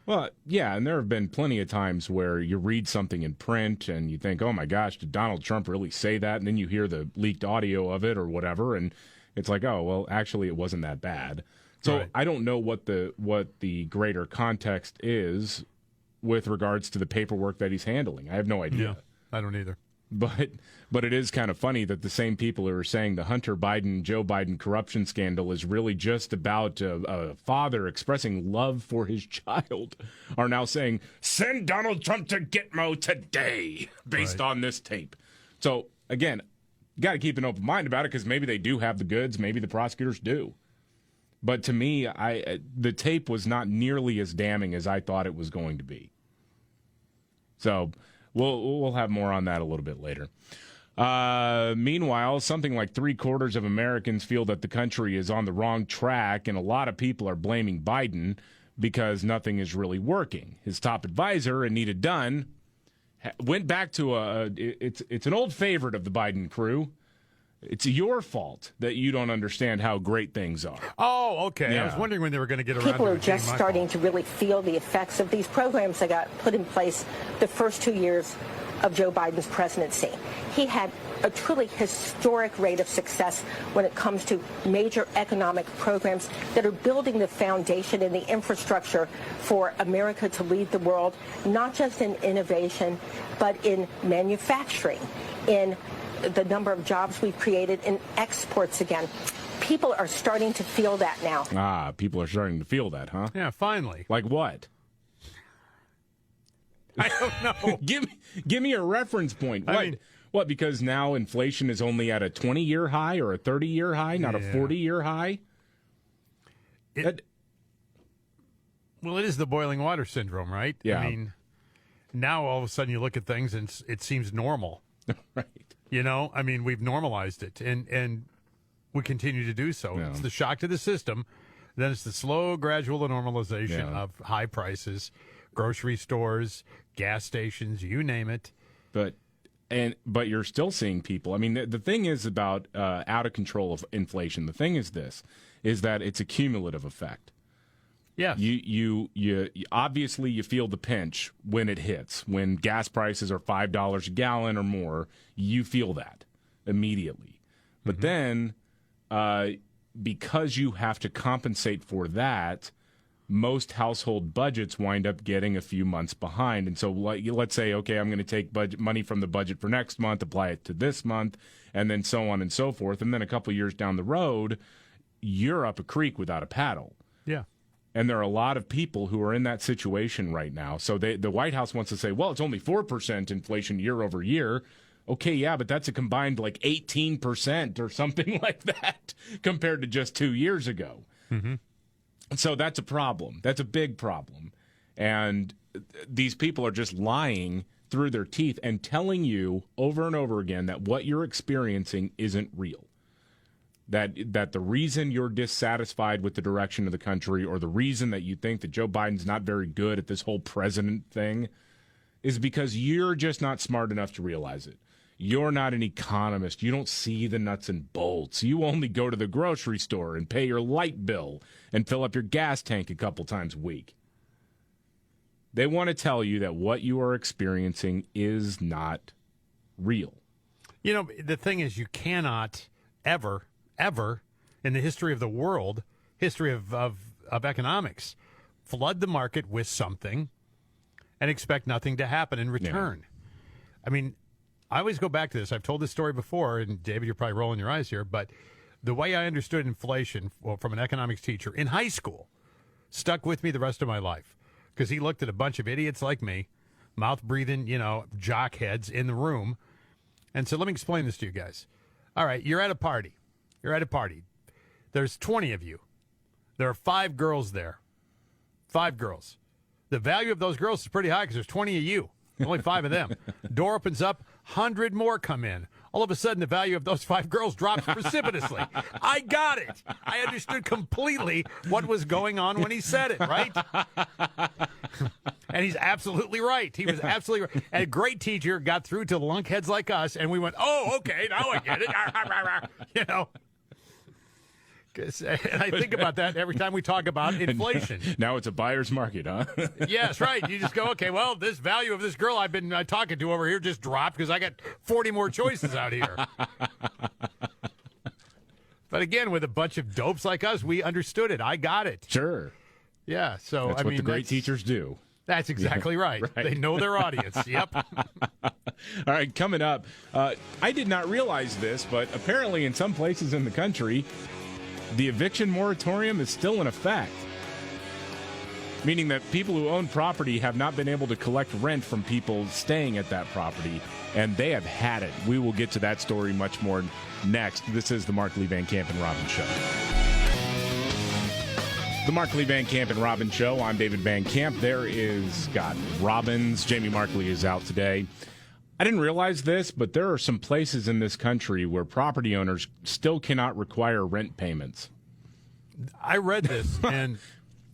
Well, yeah, and there have been plenty of times where you read something in print and you think, oh, my gosh, did Donald Trump really say that? And then you hear the leaked audio of it or whatever, and it's like, oh, well, actually, it wasn't that bad. So I don't know what the greater context is with regards to the paperwork that he's handling. I have no idea. Yeah, I don't either. But it is kind of funny that the same people who are saying the Hunter Biden, Joe Biden corruption scandal is really just about a father expressing love for his child are now saying, send Donald Trump to Gitmo today based on this tape. So, again, got to keep an open mind about it because maybe they do have the goods. Maybe the prosecutors do. But to me, the tape was not nearly as damning as I thought it was going to be. So we'll have more on that a little bit later. Meanwhile, something like 3/4 of Americans feel that the country is on the wrong track, and a lot of people are blaming Biden because nothing is really working. His top advisor, Anita Dunn, went back to it's an old favorite of the Biden crew. It's your fault that you don't understand how great things are. Oh, okay. Yeah. I was wondering when they were going to get around to it. People are just starting to really feel the effects of these programs that got put in place the first 2 years of Joe Biden's presidency. He had a truly historic rate of success when it comes to major economic programs that are building the foundation and the infrastructure for America to lead the world, not just in innovation, but in manufacturing, in the number of jobs we've created, in exports again. People are starting to feel that now. People are starting to feel that, huh? Yeah, finally. Like what? I don't know. Give me a reference point. What, because now inflation is only at a 20-year high or a 30-year high, not a 40-year high? Well, it is the boiling water syndrome, right? Yeah. I mean, now all of a sudden you look at things and it seems normal. Right. You know, I mean, we've normalized it, and we continue to do so. Yeah. It's the shock to the system. Then it's the slow, gradual normalization of high prices, grocery stores, gas stations, you name it. But you're still seeing people. I mean, the thing is about out of control of inflation. The thing is that it's a cumulative effect. Yeah. You obviously you feel the pinch when it hits. When gas prices are $5 a gallon or more, you feel that immediately. But then because you have to compensate for that, most household budgets wind up getting a few months behind. And so let's say, okay, I'm going to take money from the budget for next month, apply it to this month, and then so on and so forth. And then a couple years down the road, you're up a creek without a paddle. Yeah. And there are a lot of people who are in that situation right now. So the White House wants to say, well, it's only 4% inflation year over year. Okay, yeah, but that's a combined like 18% or something like that compared to just 2 years ago. Mm-hmm. So that's a problem. That's a big problem. And these people are just lying through their teeth and telling you over and over again that what you're experiencing isn't real. That the reason you're dissatisfied with the direction of the country, or the reason that you think that Joe Biden's not very good at this whole president thing, is because you're just not smart enough to realize it. You're not an economist. You don't see the nuts and bolts. You only go to the grocery store and pay your light bill and fill up your gas tank a couple times a week. They want to tell you that what you are experiencing is not real. You know, the thing is, you cannot ever in the history of the world, history of economics, flood the market with something and expect nothing to happen in return. Yeah. I mean, I always go back to this. I've told this story before, and David, you're probably rolling your eyes here, but the way I understood inflation, well, from an economics teacher in high school, stuck with me the rest of my life, because he looked at a bunch of idiots like me, mouth-breathing, jock heads in the room, and said, let me explain this to you guys. All right, you're at a party. There's 20 of you. There are 5 girls there. 5 girls. The value of those girls is pretty high because there's 20 of you. Only 5 of them. Door opens up, 100 more come in. All of a sudden, the value of those 5 girls drops precipitously. I got it. I understood completely what was going on when he said it, right? And he's absolutely right. He was absolutely right. And a great teacher got through to lunkheads like us, and we went, oh, okay, now I get it. And I think about that every time we talk about inflation. Now it's a buyer's market, huh? Yes, right. You just go, okay, well, this value of this girl I've been talking to over here just dropped because I got 40 more choices out here. But again, with a bunch of dopes like us, we understood it. I got it. Sure. Yeah, so that's what the great teachers do. That's exactly right. They know their audience. Yep. All right, coming up, I did not realize this, but apparently in some places in the country, the eviction moratorium is still in effect, meaning that people who own property have not been able to collect rent from people staying at that property, and they have had it. We will get to that story much more next. This is the Markley, Van Camp, and Robbins Show. The Markley, Van Camp, and Robbins Show. I'm David Van Camp. There is Scott Robbins. Jamie Markley is out today. I didn't realize this, but there are some places in this country where property owners still cannot require rent payments. I read this, and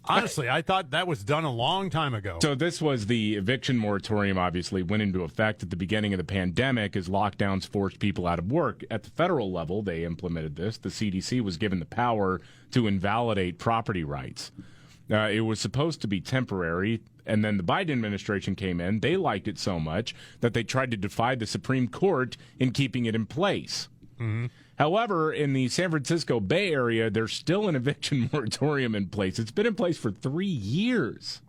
honestly, I thought that was done a long time ago. So this was the eviction moratorium, obviously, went into effect at the beginning of the pandemic as lockdowns forced people out of work. At the federal level, they implemented this. The CDC was given the power to invalidate property rights. It was supposed to be temporary. And then the Biden administration came in. They liked it so much that they tried to defy the Supreme Court in keeping it in place. Mm-hmm. However, in the San Francisco Bay Area, there's still an eviction moratorium in place. It's been in place for 3 years.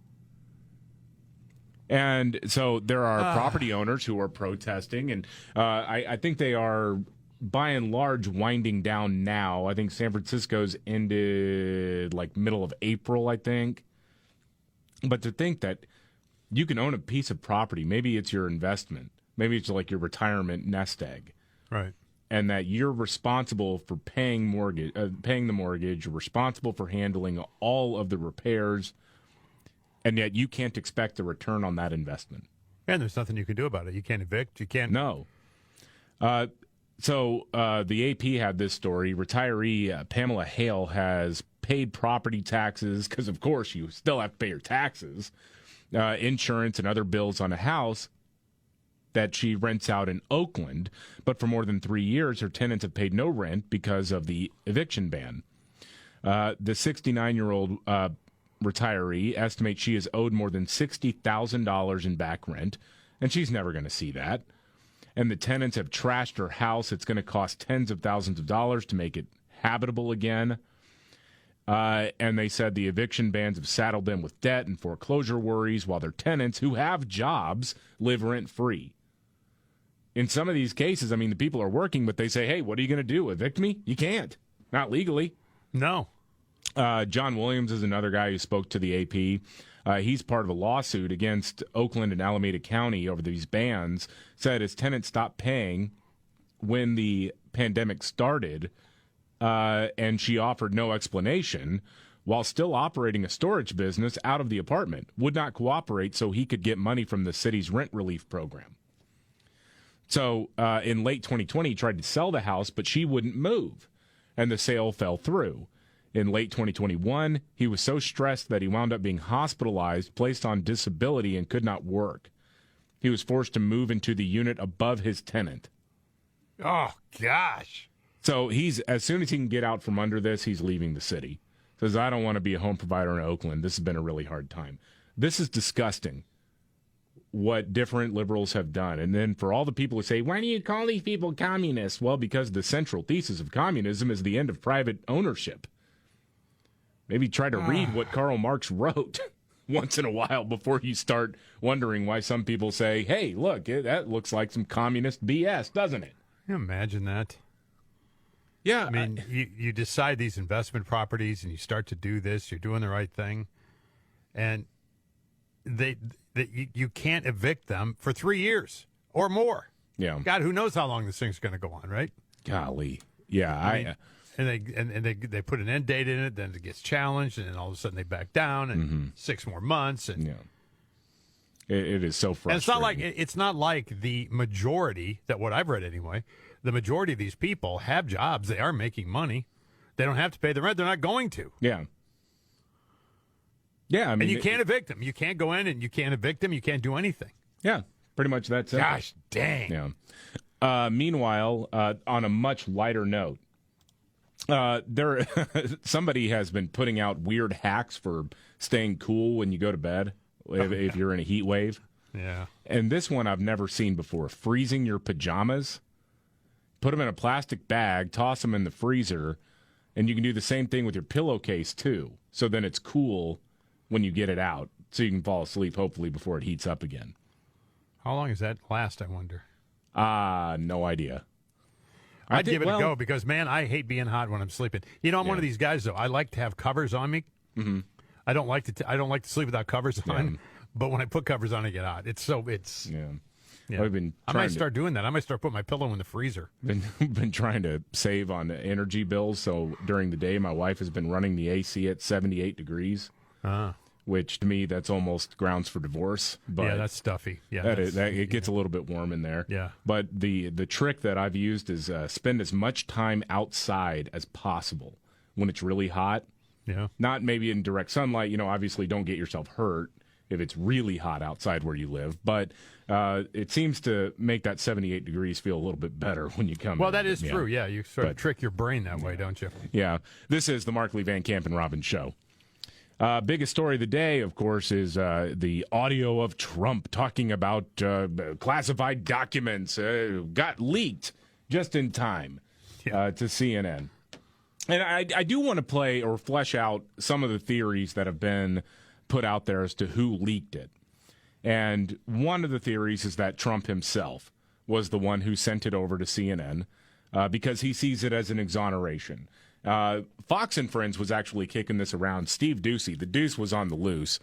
And so there are property owners who are protesting, and I think they are, by and large, winding down now. I think San Francisco's ended like middle of April, I think. But to think that you can own a piece of property, maybe it's your investment, maybe it's like your retirement nest egg, right? And that you're responsible for paying the mortgage, you're responsible for handling all of the repairs, and yet you can't expect a return on that investment. And there's nothing you can do about it. You can't evict. You can't. No. So the AP had this story. Retiree Pamela Hale has paid property taxes, because of course you still have to pay your taxes, insurance and other bills on a house that she rents out in Oakland. But for more than 3 years, her tenants have paid no rent because of the eviction ban. The 69-year-old retiree estimates she has owed more than $60,000 in back rent, and she's never going to see that. And the tenants have trashed her house. It's going to cost tens of thousands of dollars to make it habitable again. And they said the eviction bans have saddled them with debt and foreclosure worries, while their tenants, who have jobs, live rent-free. In some of these cases, I mean, the people are working, but they say, hey, what are you going to do, evict me? You can't. Not legally. No. John Williams is another guy who spoke to the AP. He's part of a lawsuit against Oakland and Alameda County over these bans. Said his tenant stopped paying when the pandemic started, and she offered no explanation while still operating a storage business out of the apartment. Would not cooperate so he could get money from the city's rent relief program. So in late 2020, he tried to sell the house, but she wouldn't move, and the sale fell through. In late 2021, he was so stressed that he wound up being hospitalized, placed on disability, and could not work. He was forced to move into the unit above his tenant. Oh, gosh. So as soon as he can get out from under this, he's leaving the city. Says, I don't want to be a home provider in Oakland. This has been a really hard time. This is disgusting, what different liberals have done. And then for all the people who say, why do you call these people communists? Well, because the central thesis of communism is the end of private ownership. Maybe try to read what Karl Marx wrote once in a while before you start wondering why some people say, hey, look, that looks like some communist BS, doesn't it? Can you imagine that? Yeah. I mean, you decide these investment properties and you start to do this, you're doing the right thing, and you can't evict them for 3 years or more. Yeah. God, who knows how long this thing's going to go on, right? Golly. Yeah. I mean, and they put an end date in it, then it gets challenged, and then all of a sudden they back down, and 6 more months. And yeah. It is so frustrating. And it's not like the majority, that what I've read anyway, the majority of these people have jobs. They are making money. They don't have to pay the rent. They're not going to. Yeah. Yeah, I mean, and you can't evict them. You can't go in and you can't evict them. You can't do anything. Yeah, pretty much that's it. Gosh dang. Yeah. Meanwhile, on a much lighter note, somebody has been putting out weird hacks for staying cool when you go to bed if you're in a heat wave. Yeah. And this one I've never seen before. Freezing your pajamas. Put them in a plastic bag, toss them in the freezer, and you can do the same thing with your pillowcase too. So then it's cool when you get it out, so you can fall asleep hopefully before it heats up again. How long does that last, I wonder? No idea. I'd give it a go because, man, I hate being hot when I'm sleeping. You know, I'm one of these guys, though. I like to have covers on me. Mm-hmm. I don't like to sleep without covers on. But when I put covers on, I get hot. Yeah. I might start doing that. I might start putting my pillow in the freezer. Been trying to save on energy bills, so during the day, my wife has been running the AC at 78 degrees, which to me that's almost grounds for divorce. But yeah, that's stuffy. Yeah, it gets a little bit warm in there. Yeah, but the trick that I've used is spend as much time outside as possible when it's really hot. Yeah, not maybe in direct sunlight. You know, obviously don't get yourself hurt if it's really hot outside where you live, but it seems to make that 78 degrees feel a little bit better when you come in. Well, that is true. Yeah, you sort of trick your brain that way, don't you? Yeah. This is the Markley, Van Camp, and Robbins show. Biggest story of the day, of course, is the audio of Trump talking about classified documents got leaked just in time to CNN. And I do want to play or flesh out some of the theories that have been put out there as to who leaked it. And one of the theories is that Trump himself was the one who sent it over to CNN because he sees it as an exoneration. Fox and Friends was actually kicking this around. Steve Doocy, the Deuce, was on the loose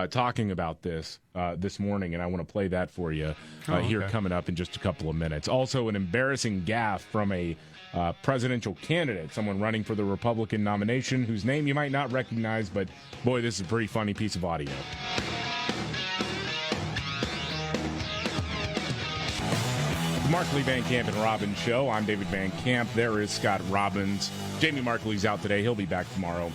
talking about this this morning, and I want to play that for you here coming up in just a couple of minutes. Also, an embarrassing gaffe from a presidential candidate, someone running for the Republican nomination, whose name you might not recognize, but boy, this is a pretty funny piece of audio. Markley, Van Camp, and Robbins show. I'm David Van Camp. There is Scott Robbins. Jamie Markley's out today. He'll be back tomorrow.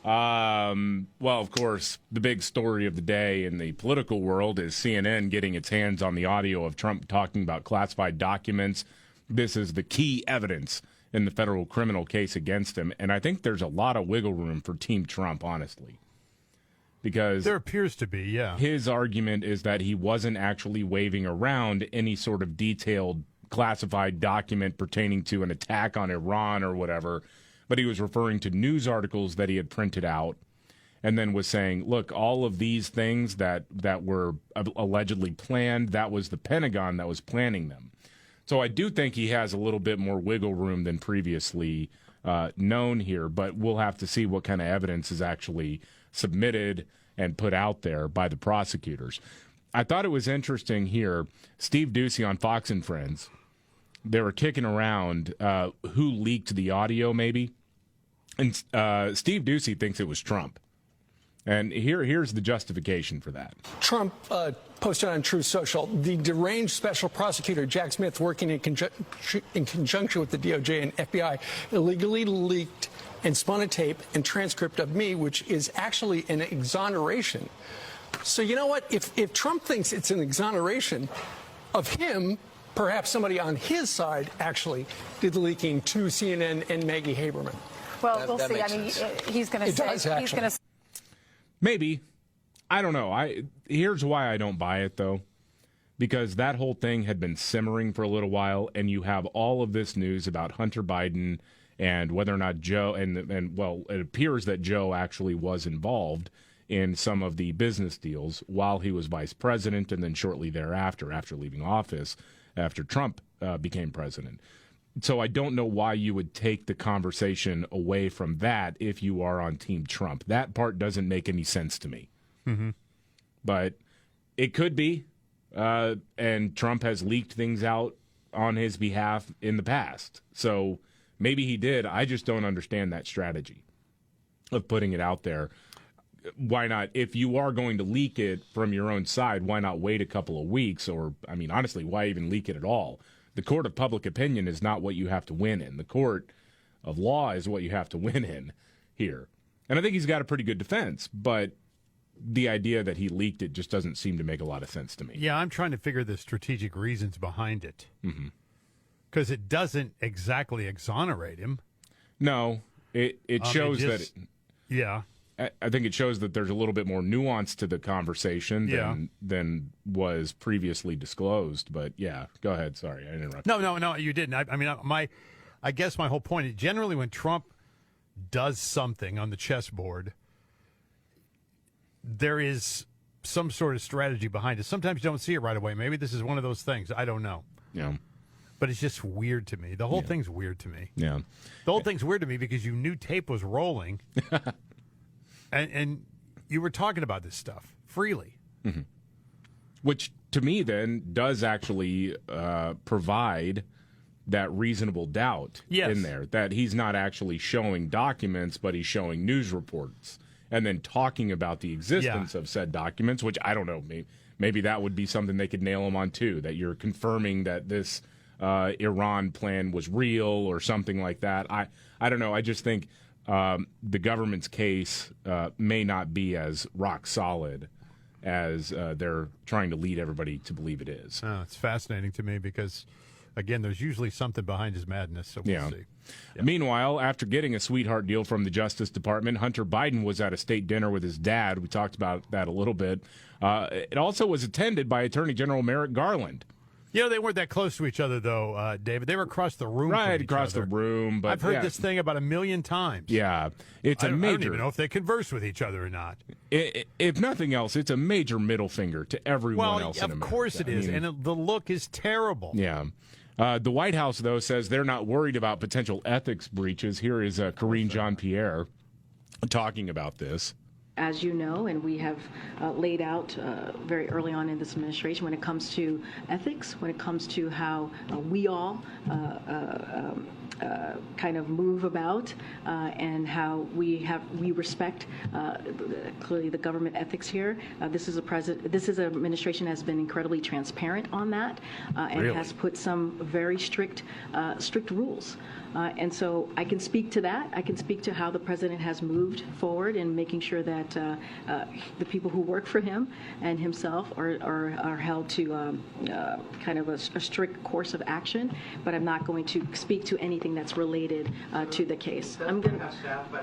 Well, of course, the big story of the day in the political world is CNN getting its hands on the audio of Trump talking about classified documents. This is the key evidence in the federal criminal case against him. And I think there's a lot of wiggle room for Team Trump, honestly. Because there appears to be, yeah. His argument is that he wasn't actually waving around any sort of detailed classified document pertaining to an attack on Iran or whatever, but he was referring to news articles that he had printed out and then was saying, look, all of these things that were allegedly planned, that was the Pentagon that was planning them. So I do think he has a little bit more wiggle room than previously known here, but we'll have to see what kind of evidence is actually submitted and put out there by the prosecutors. I thought it was interesting here, Steve Doocy on Fox and Friends, they were kicking around who leaked the audio maybe, and Steve Doocy thinks it was Trump. And here's the justification for that. Trump posted on Truth Social, the deranged special prosecutor Jack Smith, working in conjunction with the DOJ and FBI, illegally leaked and spun a tape and transcript of me, which is actually an exoneration. So you know what? If Trump thinks it's an exoneration of him, perhaps somebody on his side actually did the leaking to CNN and Maggie Haberman. Well, we'll see. I mean, he's going to say he's going to. Maybe. I don't know. Here's why I don't buy it, though. Because that whole thing had been simmering for a little while, and you have all of this news about Hunter Biden and whether or not Joe, and well, it appears that Joe actually was involved in some of the business deals while he was vice president and then shortly thereafter, after leaving office, after Trump became president. So I don't know why you would take the conversation away from that if you are on Team Trump. That part doesn't make any sense to me. Mm-hmm. But it could be, and Trump has leaked things out on his behalf in the past. So maybe he did. I just don't understand that strategy of putting it out there. Why not? If you are going to leak it from your own side, why not wait a couple of weeks? Or, I mean, honestly, why even leak it at all? The court of public opinion is not what you have to win in. The court of law is what you have to win in here. And I think he's got a pretty good defense, but the idea that he leaked it just doesn't seem to make a lot of sense to me. Yeah, I'm trying to figure the strategic reasons behind it. Because it doesn't exactly exonerate him. No, it shows that... Yeah. I think it shows that there's a little bit more nuance to the conversation than was previously disclosed. But yeah, go ahead. Sorry, I interrupted. No, you didn't. I guess my whole point is generally when Trump does something on the chessboard, there is some sort of strategy behind it. Sometimes you don't see it right away. Maybe this is one of those things. I don't know. Yeah. But it's just weird to me. The whole thing's weird to me. Yeah. The whole thing's weird to me because you knew tape was rolling. And you were talking about this stuff freely. Mm-hmm. Which, to me, then, does actually provide that reasonable doubt in there, that he's not actually showing documents, but he's showing news reports, and then talking about the existence of said documents, which, I don't know, maybe that would be something they could nail him on, too, that you're confirming that this Iran plan was real or something like that. I don't know. I just think... the government's case may not be as rock solid as they're trying to lead everybody to believe it is. Oh, it's fascinating to me because, again, there's usually something behind his madness, so we'll see. Yeah. Meanwhile, after getting a sweetheart deal from the Justice Department, Hunter Biden was at a state dinner with his dad. We talked about that a little bit. It also was attended by Attorney General Merrick Garland. You know, they weren't that close to each other, though, David. They were across the room right, from each across other. the room. But I've heard this thing about 1 million times. Yeah, it's I major. don't even know if they converse with each other or not. If nothing else, it's a major middle finger to everyone else in America. Well, of course it is, and the look is terrible. Yeah. The White House, though, says they're not worried about potential ethics breaches. Here is Karine Jean-Pierre talking about this. As you know, and we have laid out very early on in this administration, when it comes to ethics, when it comes to how we all kind of move about and how we respect clearly the government ethics here. This is an administration has been incredibly transparent on that and has put some very strict rules. And so I can speak to that. I can speak to how the president has moved forward in making sure that the people who work for him and himself are held to kind of a strict course of action. But I'm not going to speak to anything that's related to the case. I'm going to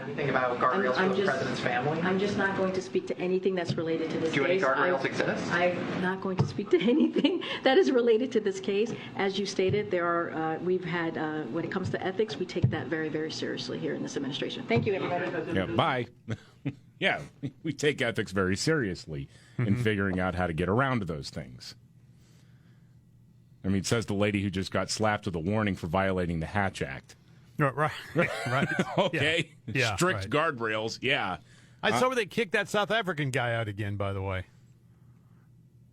anything about guardrails for the president's family? I'm just not going to speak to anything that's related to this case. Do any guardrails exist? I'm not going to speak to anything that is related to this case. As you stated, there are we've had when it comes to ethics, we take that very, very seriously here in this administration. Thank you, everybody. Yeah, bye. Yeah, we take ethics very seriously in figuring out how to get around those things. I mean, says the lady who just got slapped with a warning for violating the Hatch Act. Right. Okay. Yeah, Strict right. guardrails. Yeah. I saw where they kicked that South African guy out again, by the way.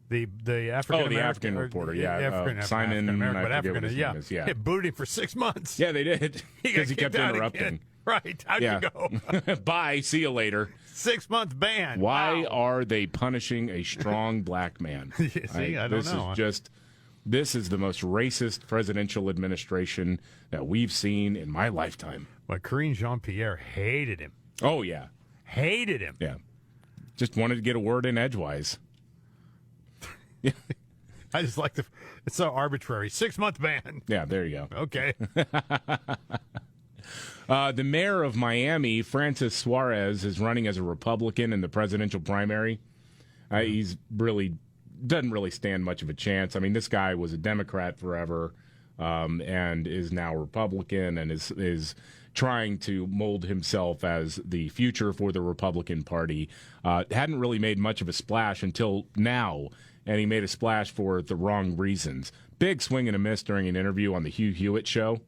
The African the African reporter, Simon, American, but I forget what African, his name is, yeah. It booted him for 6 months. Yeah, they did. Because he kept interrupting. Right. How'd you go? Bye. See you later. 6 month ban. Why are they punishing a strong black man? See, I don't know. This is the most racist presidential administration that we've seen in my lifetime. But Karine Jean-Pierre hated him. Oh, yeah. Hated him. Yeah. Just wanted to get a word in edgewise. I just like it's so arbitrary. 6 month ban. Yeah, there you go. Okay. The mayor of Miami, Francis Suarez, is running as a Republican in the presidential primary. He's doesn't really stand much of a chance. I mean, this guy was a Democrat forever and is now Republican and is trying to mold himself as the future for the Republican Party. Hadn't really made much of a splash until now, and he made a splash for the wrong reasons. Big swing and a miss during an interview on the Hugh Hewitt show.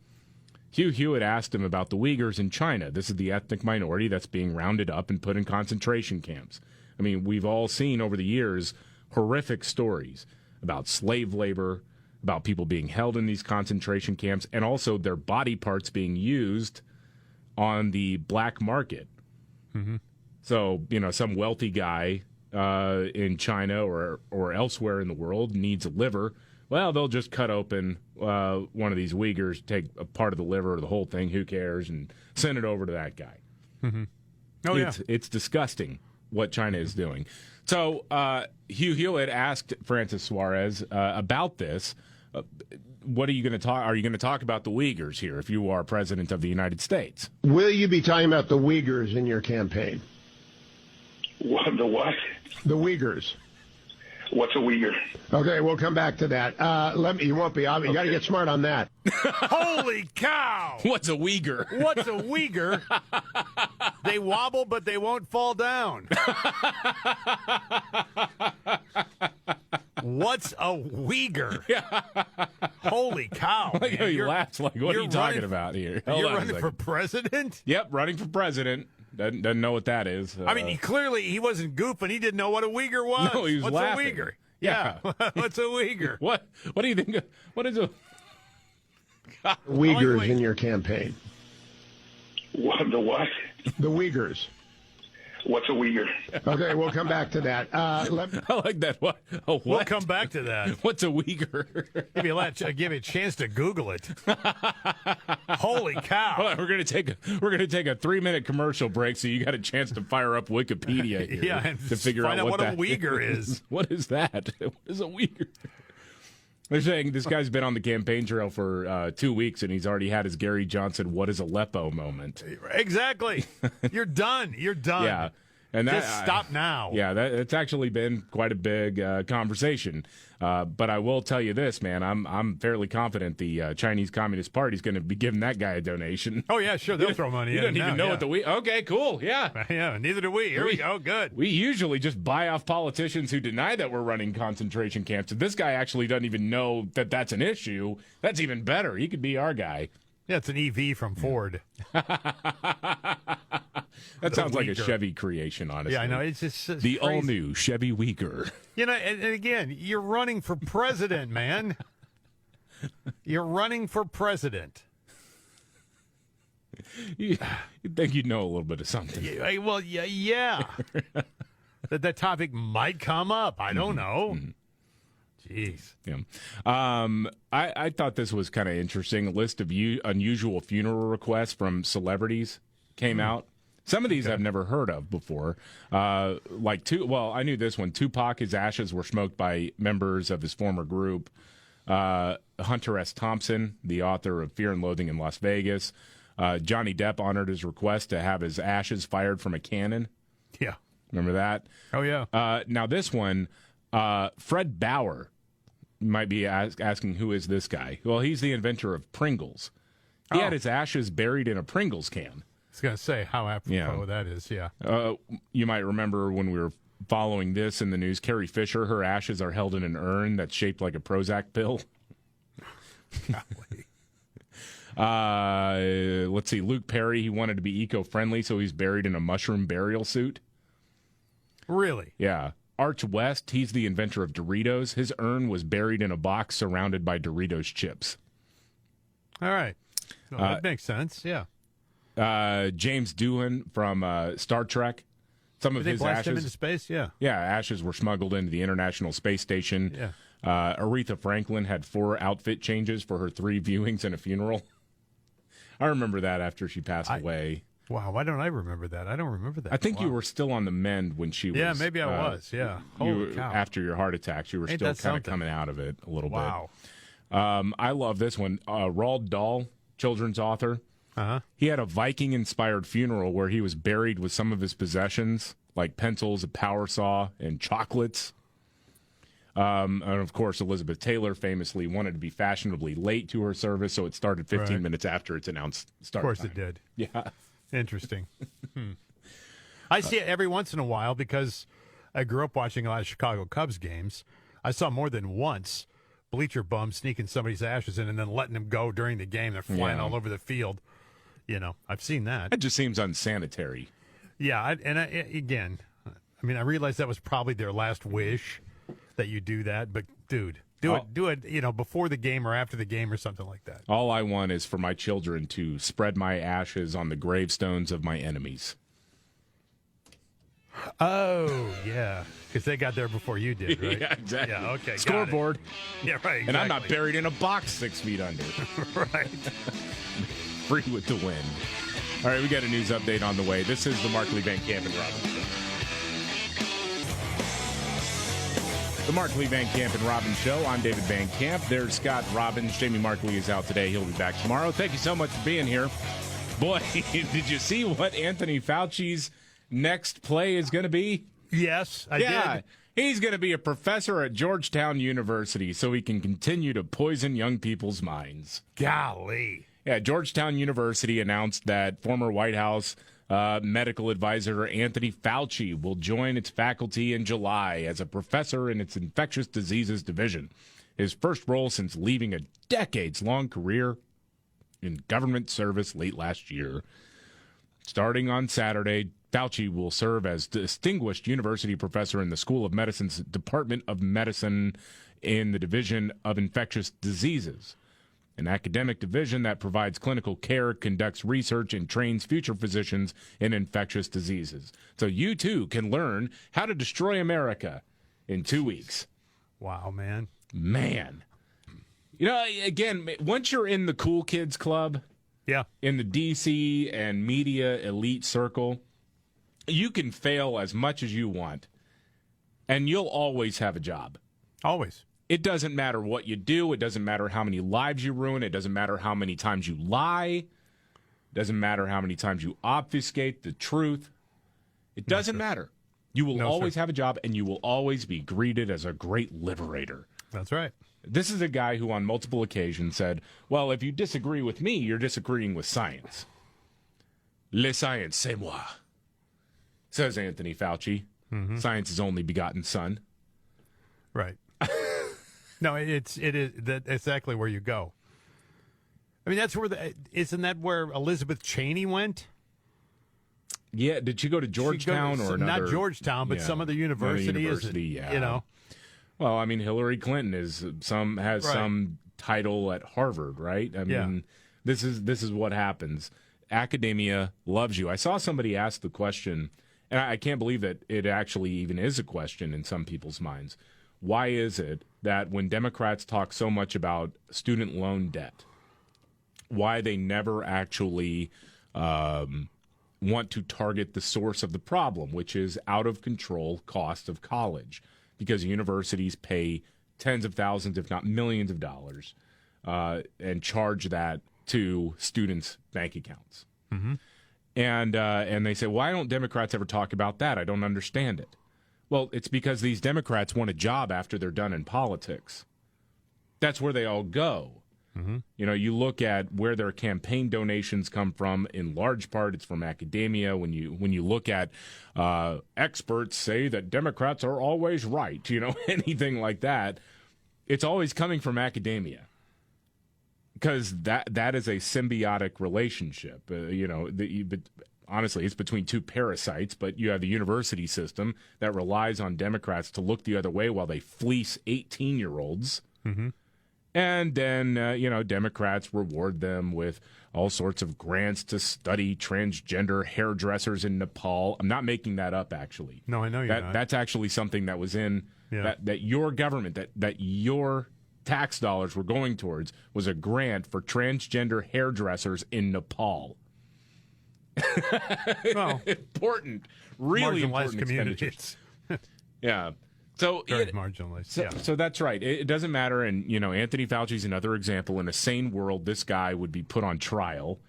Hugh Hewitt asked him about the Uyghurs in China. This is the ethnic minority that's being rounded up and put in concentration camps. I mean, we've all seen over the years horrific stories about slave labor, about people being held in these concentration camps, and also their body parts being used on the black market. Mm-hmm. So, some wealthy guy in China or elsewhere in the world needs a liver. Well, they'll just cut open one of these Uyghurs, take a part of the liver or the whole thing, who cares, and send it over to that guy. Mm-hmm. It's disgusting what China is doing. So Hugh Hewitt asked Francis Suarez about this. What are you going to talk? Are you going to talk about the Uyghurs here if you are president of the United States? Will you be talking about the Uyghurs in your campaign? The what? The Uyghurs. What's a Uyghur? Okay, we'll come back to that. You won't be. You got to get smart on that. Holy cow! What's a Uyghur? What's a Uyghur? They wobble, but they won't fall down. What's a Uyghur? Holy cow! I like how you laughed. Like, what are you talking about here? You're running for president? Yep, running for president. Doesn't know what that is. I mean, he wasn't goofing. He didn't know what a Uyghur was. No, he was What's laughing. A Uyghur? Yeah. What's a Uyghur? What do you think? What is a Uyghurs in your campaign? The what? The Uyghurs. What's a Uyghur? Okay, we'll come back to that. I like that. What? Oh, what? We'll come back to that. What's a Uyghur? Give you a chance to Google it. Holy cow! Well, we're gonna take a 3-minute commercial break, so you got a chance to fire up Wikipedia here and to figure find out what that a Uyghur is. What is that? What is a Uyghur? They're saying this guy's been on the campaign trail for 2 weeks, and he's already had his Gary Johnson "What is Aleppo" moment. Exactly. You're done. You're done. Yeah. And that, just stop now. Yeah, it's actually been quite a big conversation. But I will tell you this, man. I'm fairly confident the Chinese Communist Party is going to be giving that guy a donation. Oh yeah, sure. They'll throw money in. He doesn't even know what the Okay, cool. Yeah. Yeah. Neither do we. Here we go. Good. We usually just buy off politicians who deny that we're running concentration camps. If this guy actually doesn't even know that that's an issue, that's even better. He could be our guy. Yeah, it's an EV from Ford. That sounds like a Chevy creation, honestly. Yeah, I know. It's just the crazy. all-new Chevy Uyghur. And again, you're running for president, man. You're running for president. You think you'd know a little bit of something. Well, yeah. that topic might come up. I don't know. Mm-hmm. Jeez. Yeah. I thought this was kind of interesting. A list of unusual funeral requests from celebrities came out. Some of these I've never heard of before. I knew this one. Tupac, his ashes were smoked by members of his former group. Hunter S. Thompson, the author of Fear and Loathing in Las Vegas. Johnny Depp honored his request to have his ashes fired from a cannon. Yeah. Remember that? Oh, yeah. Now this one, Fred Bauer. You might be asking, who is this guy? Well, he's the inventor of Pringles. He had his ashes buried in a Pringles can. I was going to say how apropos that is, yeah. You might remember when we were following this in the news, Carrie Fisher, her ashes are held in an urn that's shaped like a Prozac pill. Let's see. Luke Perry, he wanted to be eco-friendly, so he's buried in a mushroom burial suit. Really? Yeah. Arch West, he's the inventor of Doritos. His urn was buried in a box surrounded by Doritos chips. All right. Well, that makes sense, yeah. James Doohan from Star Trek. Some of Did his they blast ashes. him into space? Yeah. Yeah, ashes were smuggled into the International Space Station. Yeah. Aretha Franklin had 4 outfit changes for her 3 viewings and a funeral. I remember that after she passed away. Wow, why don't I remember that? I don't remember that. I think Wow. you were still on the mend when she was. Yeah, maybe I was, yeah. Holy cow. After your heart attacks, you were Ain't still that kind of something? coming out of it a little Wow. bit. I love this one. Roald Dahl, children's author. Uh-huh. He had a Viking-inspired funeral where he was buried with some of his possessions, like pencils, a power saw, and chocolates. And of course, Elizabeth Taylor famously wanted to be fashionably late to her service, so it started 15 minutes after its announced start. Of course time. it did. Yeah. Interesting. I see it every once in a while because I grew up watching a lot of Chicago Cubs games. I saw more than once bleacher bums sneaking somebody's ashes in and then letting them go during the game. They're flying all over the field. You know, I've seen that. It just seems unsanitary. Yeah, again, I mean, I realize that was probably their last wish that you do that, but dude, do it, you know, before the game or after the game or something like that. All I want is for my children to spread my ashes on the gravestones of my enemies. Oh, yeah, because they got there before you did, right? Yeah, exactly. Yeah, okay. got it. Scoreboard. Yeah, right. Exactly. And I'm not buried in a box 6 feet under. Right. Free with the wind. All right, we got a news update on the way. This is the Markley, Van Camp, and Robbins Show. The Markley, Van Camp, and Robbins Show. I'm David Van Camp. There's Scott Robbins. Jamie Markley is out today. He'll be back tomorrow. Thank you so much for being here. Boy, did you see what Anthony Fauci's next play is going to be? Yes, I did. He's going to be a professor at Georgetown University so he can continue to poison young people's minds. Golly. Yeah, Georgetown University announced that former White House medical advisor Anthony Fauci will join its faculty in July as a professor in its infectious diseases division. His first role since leaving a decades-long career in government service late last year. Starting on Saturday, Fauci will serve as distinguished university professor in the School of Medicine's Department of Medicine in the Division of Infectious Diseases, an academic division that provides clinical care, conducts research, and trains future physicians in infectious diseases. So you, too, can learn how to destroy America in 2 weeks. Wow, man. Man. You know, again, once you're in the cool kids club, in the DC and media elite circle, you can fail as much as you want, and you'll always have a job. Always. It doesn't matter what you do. It doesn't matter how many lives you ruin. It doesn't matter how many times you lie. It doesn't matter how many times you obfuscate the truth. It doesn't matter. You will always have a job, and you will always be greeted as a great liberator. That's right. This is a guy who on multiple occasions said, well, if you disagree with me, you're disagreeing with science. Le science, c'est moi, says Anthony Fauci. Mm-hmm. Science's only begotten son. Right. No, it is that exactly where you go. I mean, that's where isn't that where Elizabeth Cheney went? Yeah, did she go to Georgetown or another? Not Georgetown, but some other university. Yeah. You know. Well, I mean, Hillary Clinton has some title at Harvard, right? I mean, this is what happens. Academia loves you. I saw somebody ask the question, and I can't believe that it actually even is a question in some people's minds. Why is it that when Democrats talk so much about student loan debt, why they never actually want to target the source of the problem, which is out of control cost of college? Because universities pay tens of thousands, if not millions of dollars, and charge that to students' bank accounts. Mm-hmm. And they say, why don't Democrats ever talk about that? I don't understand it. Well, it's because these Democrats want a job after they're done in politics. That's where they all go. Mm-hmm. You know, you look at where their campaign donations come from. In large part, it's from academia. When you look at experts say that Democrats are always right, you know, anything like that, it's always coming from academia. because that is a symbiotic relationship. But honestly, it's between two parasites. But you have the university system that relies on Democrats to look the other way while they fleece 18-year-olds. Mm-hmm. And then, Democrats reward them with all sorts of grants to study transgender hairdressers in Nepal. I'm not making that up, actually. No, I know you're not. That's actually something that was in that your government, that your tax dollars were going towards, was a grant for transgender hairdressers in Nepal. Well, important, really important communities. Yeah. So very marginalized. So that's right. It doesn't matter. And, Anthony Fauci's another example. In a sane world, this guy would be put on trial.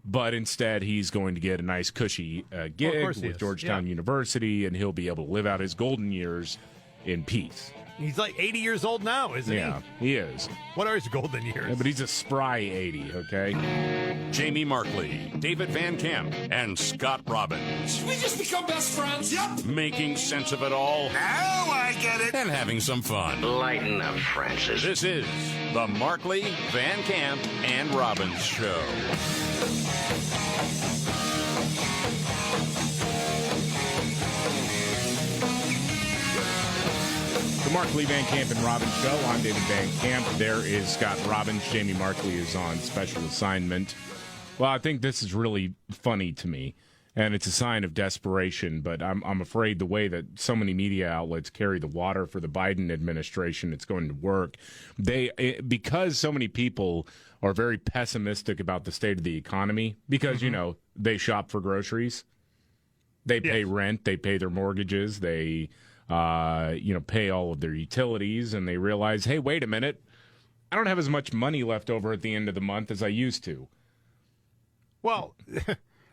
But instead, he's going to get a nice, cushy gig with Georgetown University, and he'll be able to live out his golden years in peace. He's like 80 years old now, isn't he? Yeah, he is. What are his golden years? Yeah, but he's a spry 80, okay? Jamie Markley, David Van Camp, and Scott Robbins. We just become best friends. Yep. Making sense of it all. Now I get it. And having some fun. Lighten up, Francis. This is the Markley, Van Camp, and Robbins Show. The Markley, Van Camp, and Robbins Show. I'm David Van Camp. There is Scott Robbins. Jamie Markley is on special assignment. Well, I think this is really funny to me, and it's a sign of desperation, but I'm afraid the way that so many media outlets carry the water for the Biden administration, it's going to work. Because so many people are very pessimistic about the state of the economy, because, they shop for groceries, they pay rent, they pay their mortgages, they pay all of their utilities, and they realize, hey, wait a minute, I don't have as much money left over at the end of the month as I used to. Well,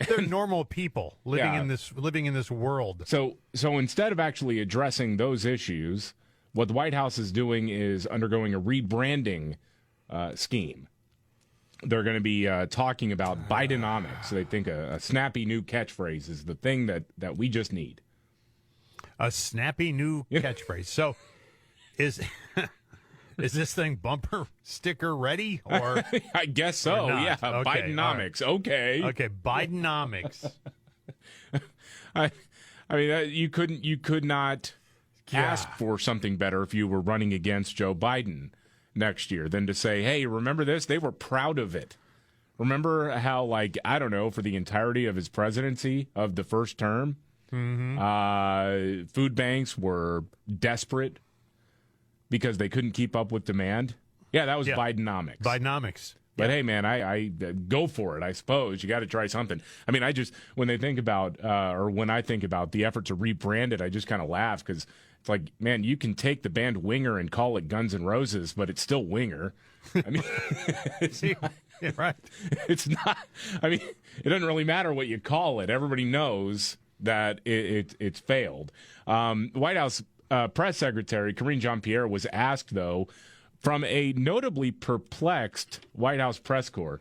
they're normal people living in this world. So instead of actually addressing those issues, what the White House is doing is undergoing a rebranding scheme. They're going to be talking about Bidenomics. They think a snappy new catchphrase is the thing that we just need. A snappy new catchphrase. So, is this thing bumper sticker ready? Or I guess so. Yeah, okay, Bidenomics. Right. Okay, Bidenomics. I mean, you could not ask for something better if you were running against Joe Biden next year than to say, hey, remember this? They were proud of it. Remember how, for the entirety of his presidency of the first term, food banks were desperate because they couldn't keep up with demand. Yeah, that was Bidenomics. Bidenomics. But hey, man, I go for it. I suppose you got to try something. I mean, when I think about the effort to rebrand it, I just kind of laugh because it's like, man, you can take the band Winger and call it Guns N' Roses, but it's still Winger. I mean, it's not, right. It's not. I mean, it doesn't really matter what you call it. Everybody knows that it's failed. White House press secretary Karine Jean-Pierre was asked, though, from a notably perplexed White House press corps,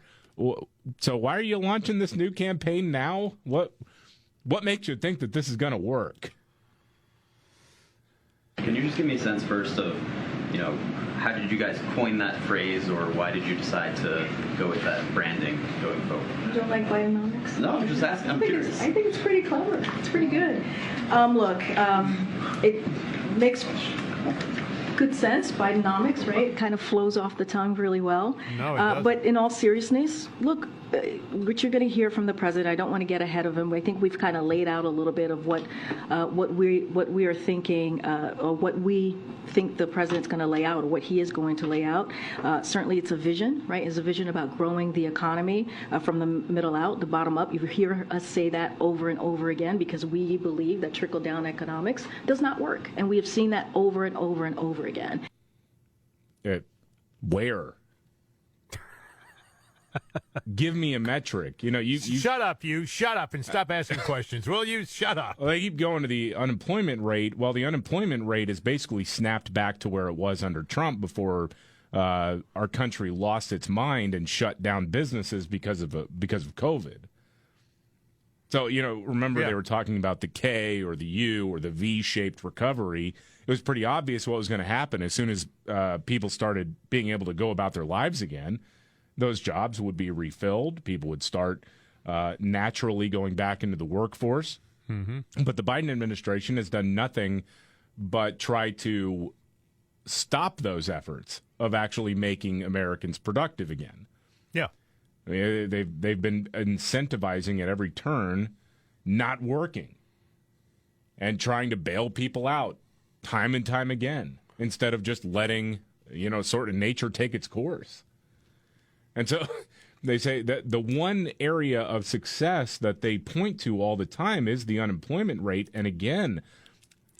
so why are you launching this new campaign now? What makes you think that this is going to work? Can you just give me a sense first of, how did you guys coin that phrase, or why did you decide to go with that branding going forward? You don't like Bidenomics? No, I'm just asking. I'm curious. I think it's pretty clever. It's pretty good. It makes good sense. Bidenomics, right? It kind of flows off the tongue really well. No, it doesn't. But in all seriousness, look, what you're going to hear from the president, I don't want to get ahead of him. I think we've kind of laid out a little bit of what we are thinking, or what we think the president's going to lay out, or what he is going to lay out. Certainly, it's a vision, right? It's a vision about growing the economy from the middle out, the bottom up. You hear us say that over and over again because we believe that trickle-down economics does not work, and we have seen that over and over and over again. Where? Give me a metric. You shut up. You shut up and stop asking questions. Will you shut up? Well, they keep going to the unemployment rate. Well, the unemployment rate is basically snapped back to where it was under Trump before our country lost its mind and shut down businesses because of COVID. So remember they were talking about the K or the U or the V-shaped recovery. It was pretty obvious what was going to happen as soon as people started being able to go about their lives again. those jobs would be refilled. People would start naturally going back into the workforce. Mm-hmm. But the Biden administration has done nothing but try to stop those efforts of actually making Americans productive again. Yeah. I mean, they've been incentivizing at every turn, not working, and trying to bail people out time and time again instead of just letting, sort of nature take its course. And so they say that the one area of success that they point to all the time is the unemployment rate. And again,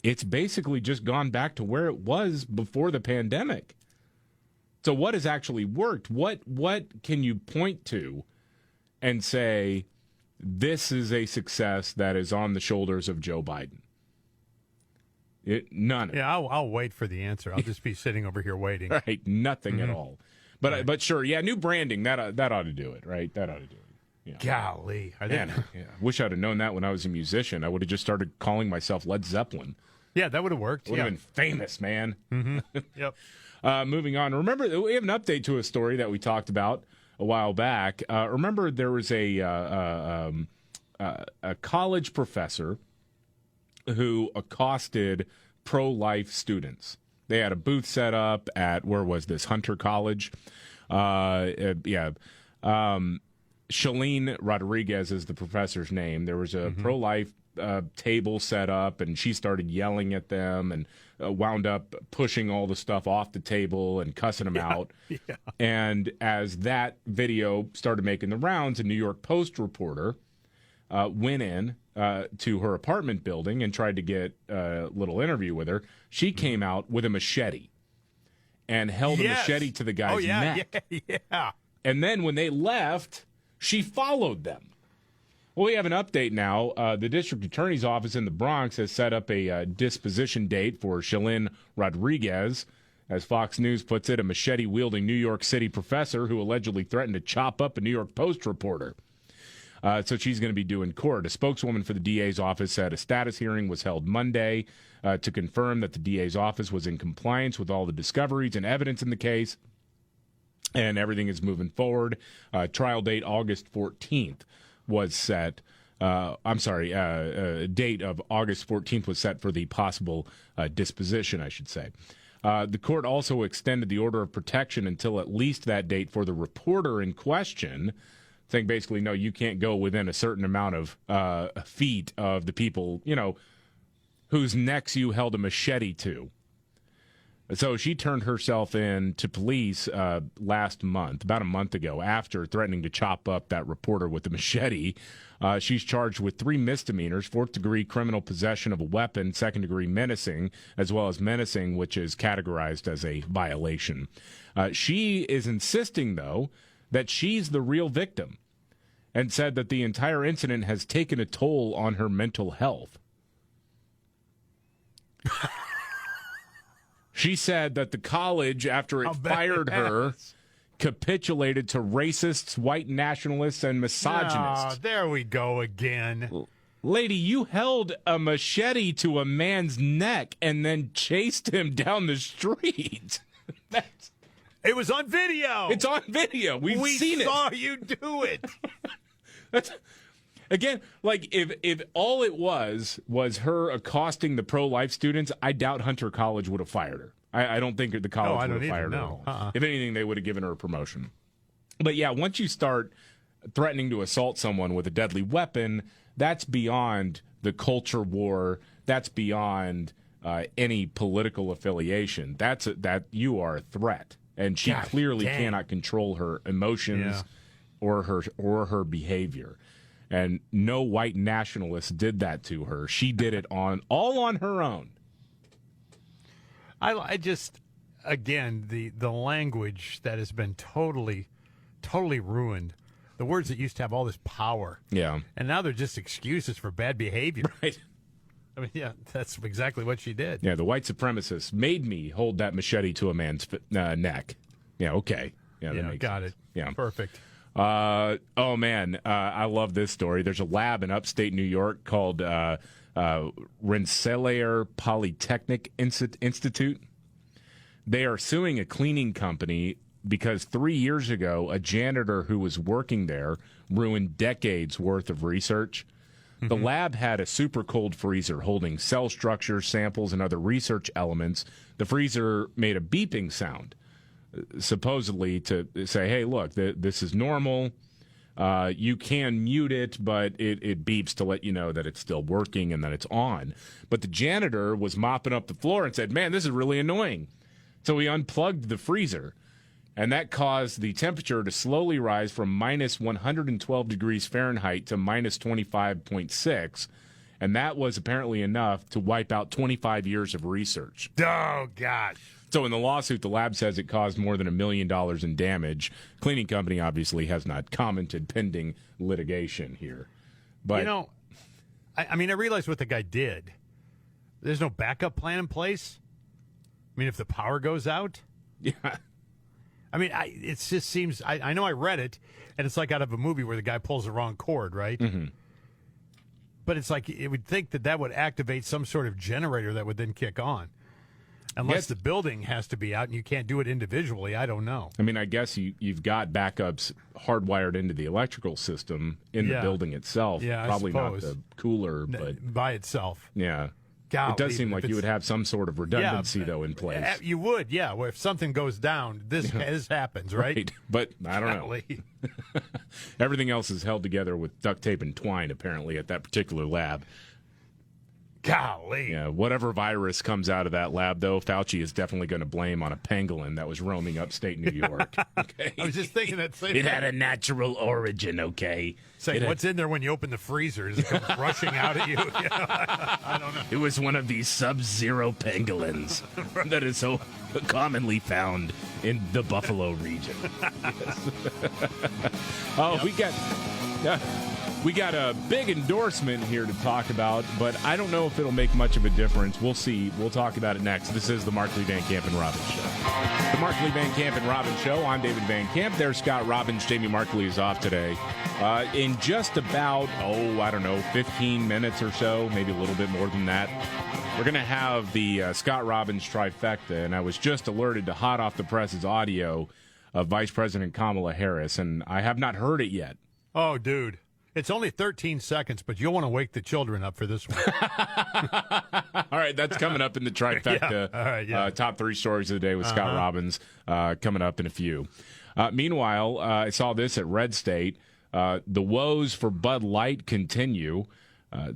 it's basically just gone back to where it was before the pandemic. So what has actually worked? What can you point to and say this is a success that is on the shoulders of Joe Biden? None. Yeah, I'll wait for the answer. I'll just be sitting over here waiting. Right, nothing at all. But sure, yeah, new branding that ought to do it, right? That ought to do it. Yeah. Golly, Wish I'd have known that when I was a musician. I would have just started calling myself Led Zeppelin. Yeah, that would have worked. Would have been famous, man. Mm-hmm. Yep. Moving on. Remember, we have an update to a story that we talked about a while back. Remember, there was a college professor who accosted pro-life students. They had a booth set up at, where was this, Hunter College? Shalene Rodriguez is the professor's name. There was a pro-life table set up, and she started yelling at them and wound up pushing all the stuff off the table and cussing them out. Yeah. And as that video started making the rounds, a New York Post reporter went in to her apartment building and tried to get a little interview with her. She came out with a machete and held a machete to the guy's neck. Yeah. And then when they left, she followed them. Well, we have an update now. The district attorney's office in the Bronx has set up a disposition date for Shalene Rodriguez. As Fox News puts it, a machete-wielding New York City professor who allegedly threatened to chop up a New York Post reporter. So she's going to be due in court. A spokeswoman for the DA's office said a status hearing was held Monday to confirm that the DA's office was in compliance with all the discoveries and evidence in the case, and everything is moving forward. Trial date August 14th was set. Date of August 14th was set for the possible disposition, I should say. The court also extended the order of protection until at least that date for the reporter in question, saying basically, no, you can't go within a certain amount of feet of the people, whose necks you held a machete to. So she turned herself in to police last month, about a month ago, after threatening to chop up that reporter with a machete. She's charged with 3 misdemeanors: 4th-degree criminal possession of a weapon, 2nd-degree menacing, as well as menacing, which is categorized as a violation. She is insisting, though, that she's the real victim, and said that the entire incident has taken a toll on her mental health. She said that the college, after it fired her, capitulated to racists, white nationalists, and misogynists. Oh, there we go again. Lady, you held a machete to a man's neck and then chased him down the street. It was on video. It's on video. We've seen it. We saw you do it. Again, like if all it was her accosting the pro-life students, I doubt Hunter College would have fired her. I don't think the college would have fired her at all. If anything, they would have given her a promotion. But yeah, once you start threatening to assault someone with a deadly weapon, that's beyond the culture war. That's beyond any political affiliation. That you are a threat, and she clearly cannot control her emotions or her behavior. And no white nationalist did that to her. She did it all on her own. I just, again, the language that has been totally ruined. The words that used to have all this power. Yeah. And now they're just excuses for bad behavior. Right. I mean, yeah, that's exactly what she did. Yeah, the white supremacists made me hold that machete to a man's neck. Yeah, okay. Yeah, that makes got sense. it. Yeah. Perfect. Oh, man, I love this story. There's a lab in upstate New York called Rensselaer Polytechnic Institute. They are suing a cleaning company because 3 years ago, a janitor who was working there ruined decades worth of research. The lab had a super cold freezer holding cell structure, samples, and other research elements. The freezer made a beeping sound, supposedly to say, hey, look, this is normal. You can mute it, but it beeps to let you know that it's still working and that it's on. But the janitor was mopping up the floor and said, man, this is really annoying. So he unplugged the freezer, and that caused the temperature to slowly rise from minus 112 degrees Fahrenheit to minus 25.6, and that was apparently enough to wipe out 25 years of research. Oh, gosh. So in the lawsuit, the lab says it caused more than $1 million in damage. Cleaning company obviously has not commented pending litigation here. But you know, I mean, I realize what the guy did. There's no backup plan in place. I mean, if the power goes out. Yeah. I mean, it just seems, I know I read it, and it's like out of a movie where the guy pulls the wrong cord, right? Mm-hmm. But it's like, it would think that would activate some sort of generator that would then kick on. Unless the building has to be out and you can't do it individually, I don't know. I mean, I guess you've got backups hardwired into the electrical system in the building itself. Yeah, probably I not suppose. the cooler, but by itself. Yeah. Golly, it does seem like you would have some sort of redundancy, though, in place. You would, yeah. Well, if something goes down, this happens, right? But I don't know. Everything else is held together with duct tape and twine, apparently, at that particular lab. Golly. Yeah, whatever virus comes out of that lab, though, Fauci is definitely going to blame on a pangolin that was roaming upstate New York. Okay? I was just thinking that same It had a natural origin, okay? Say, what's in there when you open the freezer? Does it come rushing out at you? You know, I don't know. It was one of these sub-zero pangolins that is so commonly found in the Buffalo region. We got a big endorsement here to talk about, but I don't know if it'll make much of a difference. We'll see. We'll talk about it next. This is the Markley, Van Camp, and Robbins Show. The Markley, Van Camp, and Robbins Show. I'm David Van Camp. There's Scott Robbins. Jamie Markley is off today. In just about, 15 minutes or so, maybe a little bit more than that, we're going to have the Scott Robbins trifecta, and I was just alerted to hot off the presses audio of Vice President Kamala Harris, and I have not heard it yet. Oh, dude. It's only 13 seconds, but you'll want to wake the children up for this one. All right, that's coming up in the trifecta. All right, top 3 stories of the day with Scott Robbins coming up in a few. Meanwhile, I saw this at Red State. The woes for Bud Light continue.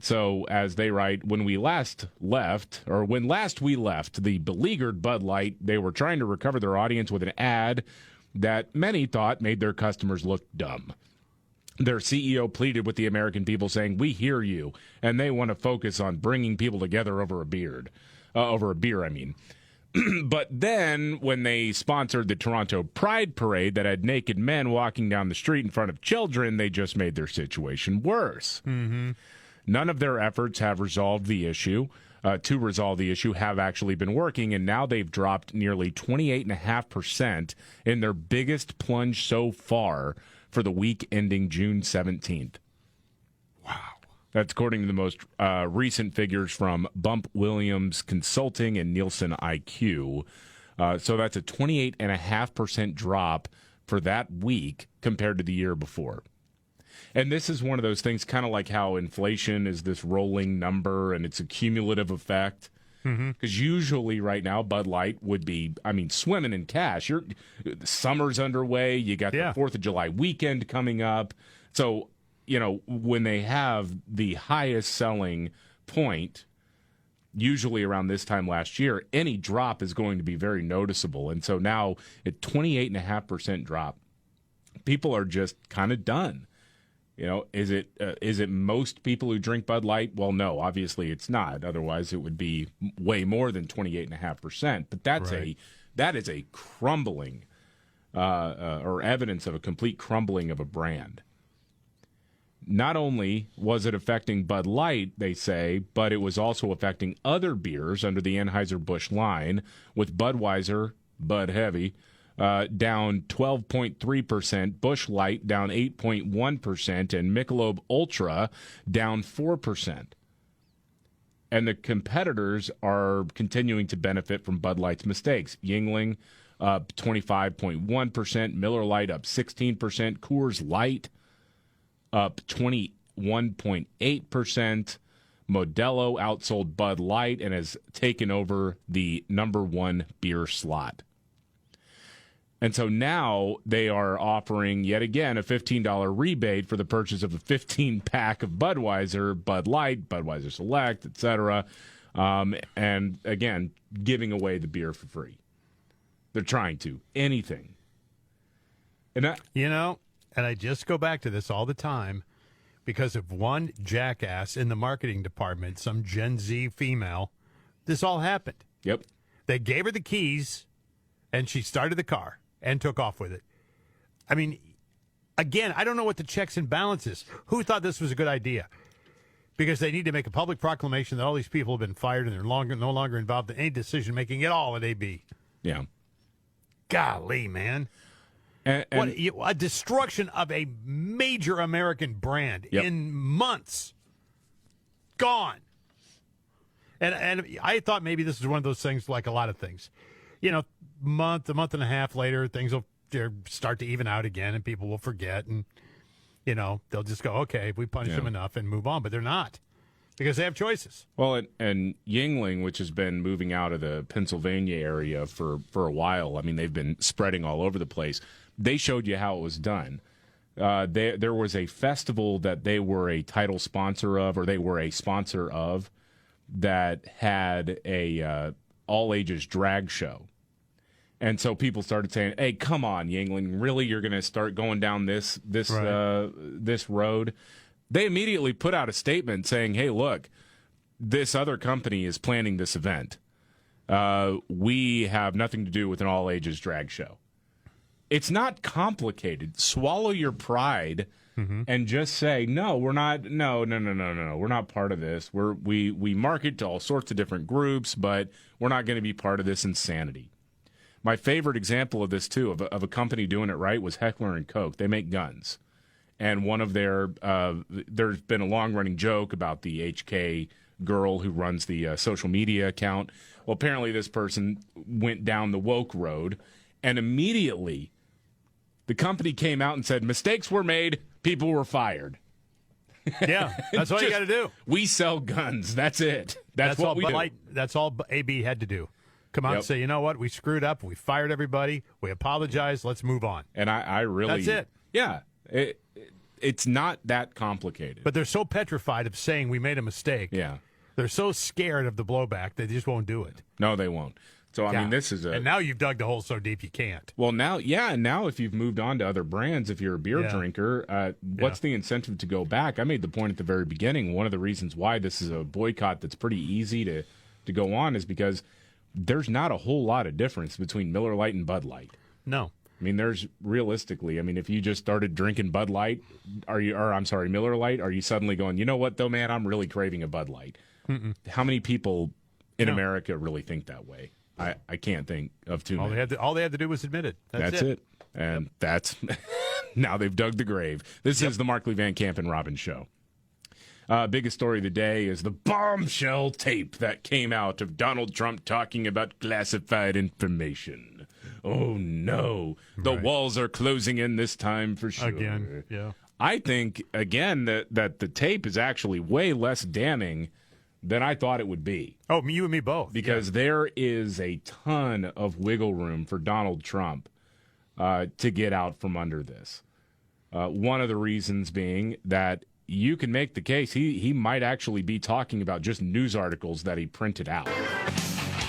So, as they write, when last we left, the beleaguered Bud Light, they were trying to recover their audience with an ad that many thought made their customers look dumb. Their CEO pleaded with the American people, saying, "We hear you," and they want to focus on bringing people together over a beer. But then, when they sponsored the Toronto Pride Parade that had naked men walking down the street in front of children, they just made their situation worse. Mm-hmm. None of their efforts have resolved the issue. To resolve the issue have actually been working, and now they've dropped nearly 28.5% in their biggest plunge so far for the week ending June 17th. Wow. That's according to the most recent figures from Bump Williams Consulting and Nielsen IQ. So that's a 28.5% drop for that week compared to the year before. And this is one of those things, kind of like how inflation is this rolling number and it's a cumulative effect. Because usually right now, Bud Light would be, swimming in cash. Summer's underway. You got the 4th of July weekend coming up. So, when they have the highest selling point, usually around this time last year, any drop is going to be very noticeable. And so now at 28.5% drop, people are just kind of done. Is it most people who drink Bud Light? Well, no, obviously it's not. Otherwise, it would be way more than 28.5%. But that is a crumbling or evidence of a complete crumbling of a brand. Not only was it affecting Bud Light, they say, but it was also affecting other beers under the Anheuser-Busch line, with Budweiser, Bud Heavy, down 12.3%, Busch Light down 8.1%, and Michelob Ultra down 4%. And the competitors are continuing to benefit from Bud Light's mistakes. Yuengling up 25.1%. Miller Lite up 16%. Coors Light up 21.8%. Modelo outsold Bud Light and has taken over the number one beer slot. And so now they are offering, yet again, a $15 rebate for the purchase of a 15-pack of Budweiser, Bud Light, Budweiser Select, etc. And again, giving away the beer for free. They're trying to. Anything. And and I just go back to this all the time because of one jackass in the marketing department, some Gen Z female. This all happened. Yep. They gave her the keys, and she started the car and took off with it. I mean, again, I don't know what the checks and balances. Who thought this was a good idea? Because they need to make a public proclamation that all these people have been fired and they're no longer involved in any decision-making at all at AB. Yeah. Golly, man. What a destruction of a major American brand in months. Gone. And I thought maybe this is one of those things like a lot of things. A month and a half later, things will start to even out again and people will forget and, they'll just go, okay, we punished them enough and move on. But they're not because they have choices. Well, and Yuengling, which has been moving out of the Pennsylvania area for a while, I mean, they've been spreading all over the place. They showed you how it was done. There was a festival that they were a title sponsor of, or they were a sponsor of, that had a all-ages drag show. And so people started saying, hey, come on, Yuengling, really? You're going to start going down this road? They immediately put out a statement saying, hey, look, this other company is planning this event. We have nothing to do with an all-ages drag show. It's not complicated. Swallow your pride and just say, no, we're not. No. We're not part of this. We market to all sorts of different groups, but we're not going to be part of this insanity. My favorite example of this, too, of a company doing it right was Heckler & Koch. They make guns. And one of their there's been a long-running joke about the HK girl who runs the social media account. Well, apparently this person went down the woke road, and immediately the company came out and said, mistakes were made, people were fired. Yeah, that's all you got to do. We sell guns. That's it. That's what all we do. That's all AB had to do. Come out and say, you know what? We screwed up. We fired everybody. We apologize. Let's move on. And I really... That's it. Yeah. It's not that complicated. But they're so petrified of saying we made a mistake. Yeah. They're so scared of the blowback, they just won't do it. No, they won't. So, I mean, this is And now you've dug the hole so deep you can't. Well, now if you've moved on to other brands, if you're a beer drinker, what's the incentive to go back? I made the point at the very beginning. One of the reasons why this is a boycott that's pretty easy to go on is because there's not a whole lot of difference between Miller Lite and Bud Light. No. I mean, there's realistically, if you just started drinking Bud Light, Miller Lite, are you suddenly going, you know what, though, man, I'm really craving a Bud Light? Mm-mm. How many people in America really think that way? I can't think of too many. All they had to do was admit it. That's it. And that's now they've dug the grave. This is the Markley, Van Camp, and Robbins show. Biggest story of the day is the bombshell tape that came out of Donald Trump talking about classified information. Oh, no. The walls are closing in this time for sure. Again, yeah. I think, again, that the tape is actually way less damning than I thought it would be. Oh, you and me both. Because there is a ton of wiggle room for Donald Trump to get out from under this. One of the reasons being that you can make the case he might actually be talking about just news articles that he printed out.